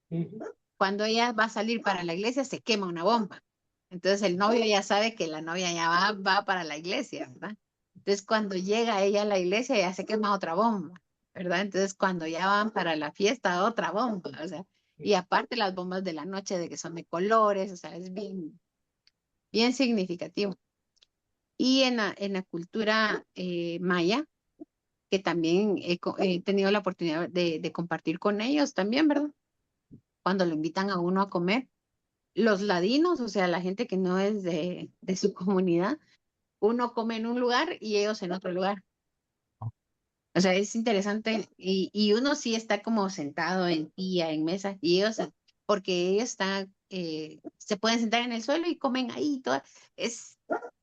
Ujú. Cuando ella va a salir para la iglesia, se quema una bomba. Entonces el novio ya sabe que la novia ya va para la iglesia, ¿verdad? Entonces cuando llega ella a la iglesia, ya se quema otra bomba, ¿verdad? Entonces cuando ya van para la fiesta, otra bomba, o sea, y aparte las bombas de la noche de que son de colores, o sea, es bien, bien significativo. Y en la cultura maya, que también he tenido la oportunidad de compartir con ellos también, ¿verdad? Cuando lo invitan a uno a comer los ladinos, o sea, la gente que no es de su comunidad, uno come en un lugar y ellos en otro lugar. O sea, es interesante y uno sí está como sentado en silla, en mesa, y ellos, porque ellos se pueden sentar en el suelo y comen ahí y todo. Es,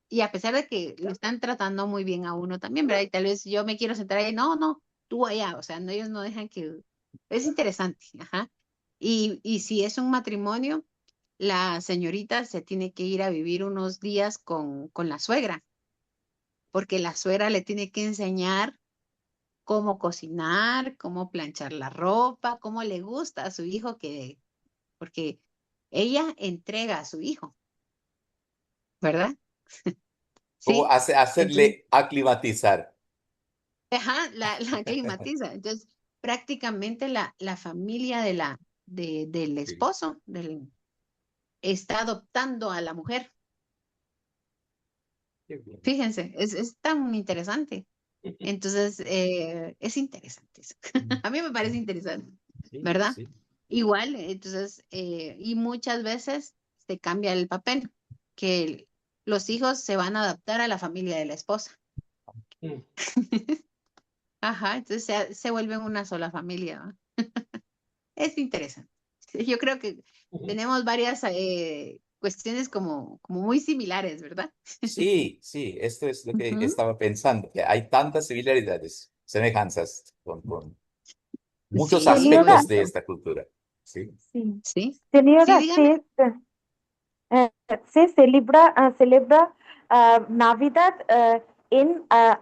y a pesar de que lo están tratando muy bien a uno también, ¿verdad? Y tal vez yo me quiero sentar ahí, no, no, tú allá, o sea, no, ellos no dejan que... Es interesante, ajá. Y si es un matrimonio, la señorita se tiene que ir a vivir unos días con la suegra, porque la suegra le tiene que enseñar cómo cocinar, cómo planchar la ropa, cómo le gusta a su hijo, porque ella entrega a su hijo, ¿verdad? ¿Cómo Sí, entonces, hacerle aclimatizar? ajá, la climatiza. Entonces, prácticamente la familia del Sí. esposo está adoptando a la mujer. Qué bien. Fíjense, es tan interesante. Entonces, es interesante eso. Mm, A mí me parece mm, interesante, sí, ¿verdad? sí. Igual, entonces, y muchas veces se cambia el papel, que los hijos se van a adaptar a la familia de la esposa. Mm. Ajá, entonces se vuelven una sola familia, ¿va? Es interesante. Sí, yo creo que Ujú. tenemos varias cuestiones como muy similares, ¿verdad? Sí, sí, esto es lo que Ujú. estaba pensando, que hay tantas similaridades, semejanzas con muchos Sí, muy Señora, aspectos de bonito. esta cultura. Sí. sí. Sí, sí, Señora, dígame. eh, celebra Navidad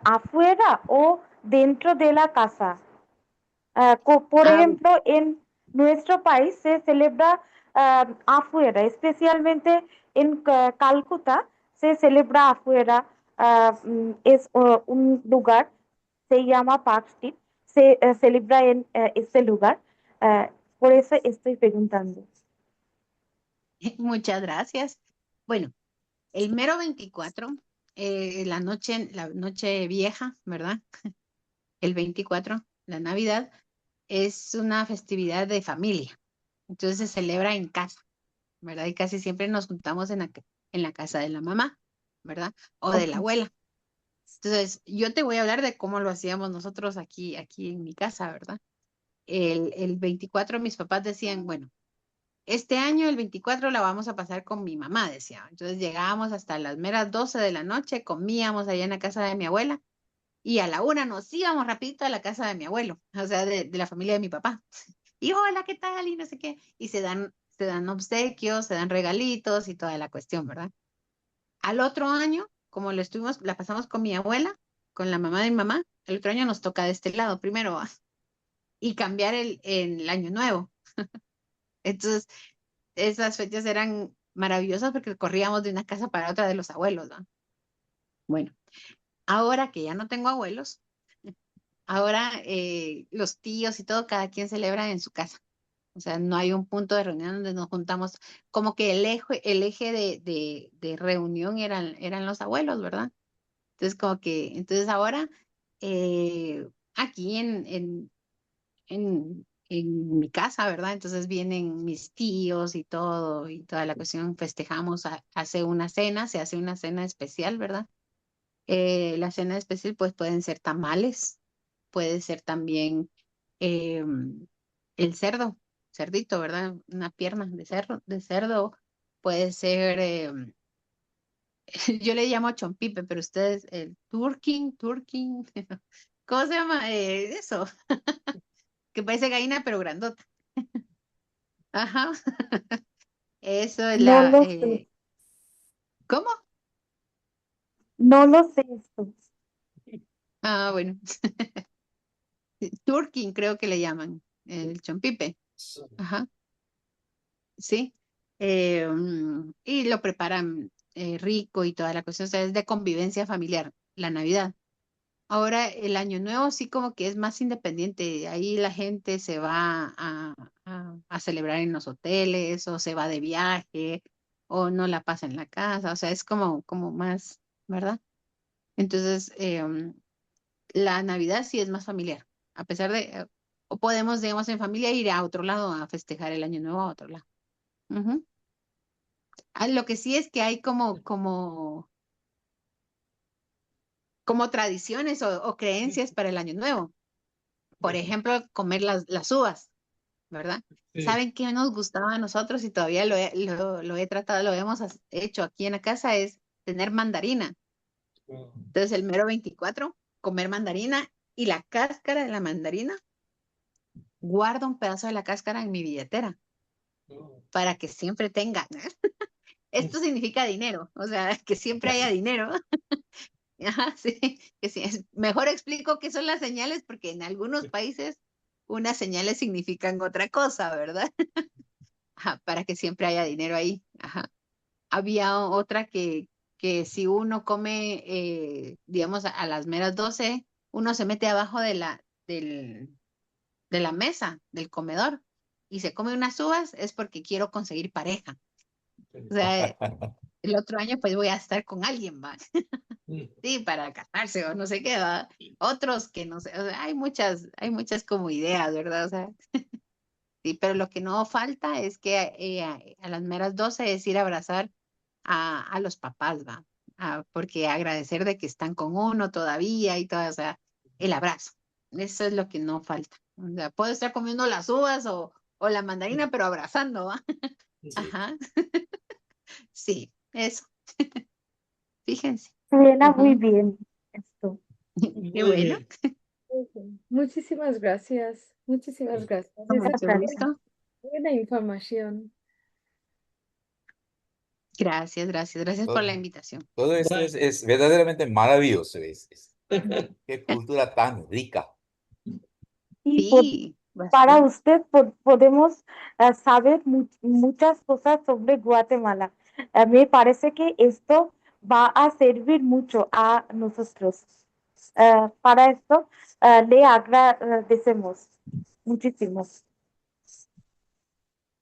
afuera o dentro de la casa. Por Ah, ejemplo, en nuestro país se celebra afuera, especialmente en Calcuta se celebra afuera. Es un lugar, se llama Park Street, se celebra en este lugar. Uh, por eso estoy preguntando. muchas gracias. Bueno, el mero 24, la noche vieja, ¿verdad? El 24, la Navidad, es una festividad de familia. Entonces se celebra en casa, ¿verdad? Y casi siempre nos juntamos en la casa de la mamá, ¿verdad? O de la Ok. abuela. Entonces, yo te voy a hablar de cómo lo hacíamos nosotros aquí en mi casa, ¿verdad? El 24 mis papás decían, bueno, este año el 24 la vamos a pasar con mi mamá, decía. Entonces llegábamos hasta las meras 12 de la noche, comíamos allá en la casa de mi abuela y a la 1 nos íbamos rapidito a la casa de mi abuelo, o sea, de la familia de mi papá. Y hola, ¿qué tal? Y no sé qué. Y se dan obsequios, se dan regalitos y toda la cuestión, ¿verdad? Al otro año, como la pasamos con mi abuela, con la mamá de mi mamá, el otro año nos toca de este lado primero, ¿va? Y cambiar el año nuevo. Entonces, esas fechas eran maravillosas porque corríamos de una casa para otra de los abuelos, ¿no? Bueno, ahora que ya no tengo abuelos, ahora los tíos y todo, cada quien celebra en su casa. O sea, no hay un punto de reunión donde nos juntamos. Como que el eje de reunión eran los abuelos, ¿verdad? Entonces, entonces ahora, aquí en mi casa, ¿verdad? Entonces vienen mis tíos y toda la cuestión, festejamos, se hace una cena especial, ¿verdad? La cena especial, pues pueden ser tamales, puede ser también eh, el cerdito, ¿verdad? Una pierna de cerdo, puede ser, yo le llamo chompipe, pero ustedes, el turking, ¿cómo se llama? Eso, que parece gallina, pero grandota. Ajá, eso es No lo sé, ¿cómo? no lo sé esto. Ah, bueno, turking creo que le llaman, el chompipe. Ajá, sí. Y lo preparan rico y toda la cuestión, o sea, es de convivencia familiar, la Navidad. Ahora el Año Nuevo sí como que es más independiente, ahí la gente se va a celebrar en los hoteles o se va de viaje o no la pasa en la casa, o sea, es como más, ¿verdad? Entonces, la Navidad sí es más familiar, a pesar o podemos, digamos, en familia ir a otro lado a festejar el Año Nuevo a otro lado. Ujú. Lo que sí es que hay como tradiciones o creencias para el Año Nuevo. Por ejemplo, comer las uvas, ¿verdad? Sí. ¿Saben qué nos gustaba a nosotros y todavía lo he tratado, lo hemos hecho aquí en la casa? Es tener mandarina. Entonces, el mero 24, comer mandarina y la cáscara de la mandarina, guardo un pedazo de la cáscara en mi billetera para que siempre tenga. Esto significa dinero, o sea, que siempre haya dinero. Ajá, sí, que sí. Mejor explico qué son las señales porque en algunos países unas señales significan otra cosa, ¿verdad? Ajá, para que siempre haya dinero ahí. Ajá. Había otra que si uno come, digamos, a las meras 12, uno se mete abajo de la mesa, del comedor, y se come unas uvas, es porque quiero conseguir pareja. O sea, el otro año pues voy a estar con alguien, ¿va? Sí, para casarse o no sé qué, ¿va? Otros que no sé, o sea, hay muchas como ideas, ¿verdad? O sea, sí, pero lo que no falta es que a las meras 12 es ir a abrazar a los papás, ¿va? Porque agradecer de que están con uno todavía y todo, o sea, el abrazo. Eso es lo que no falta. O sea, puedo estar comiendo las uvas o la mandarina, pero abrazando, ¿va? Sí. Ajá, sí, eso, fíjense. Suena muy Ujú. bien esto. Qué Muy bueno, bien. Muchísimas gracias. Muchísimas gracias. con Esa Muchas mucho es gracias. gusto. buena información. Gracias por la Todo, invitación. todo esto Bueno, es verdaderamente maravilloso. Qué cultura tan rica. Y Sí, para bastante. usted podemos saber muchas cosas sobre Guatemala. Me parece que esto va a servir mucho a nosotros. Para esto, le agradecemos muchísimo.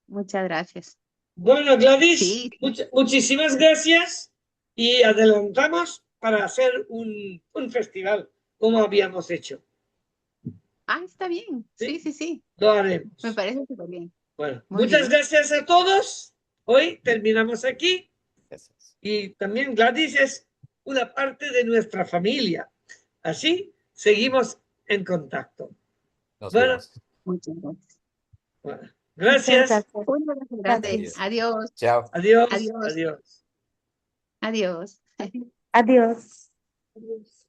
Muchas gracias. Bueno, Gladys, Sí, muchísimas gracias y adelantamos para hacer un festival como habíamos hecho. está bien. Sí, sí, sí. Lo haremos. Me parece súper bien. Bueno, Muy muchas bien. gracias a todos. Hoy terminamos aquí Gracias. y también Gladys es una parte de nuestra familia. Así seguimos en contacto. Nos Bueno, vemos. Muchas gracias. bueno, Muchas gracias. gracias. Un abrazo grande. Gracias. Adiós. Chao. Adiós. Adiós. Adiós. Adiós. Adiós. Adiós.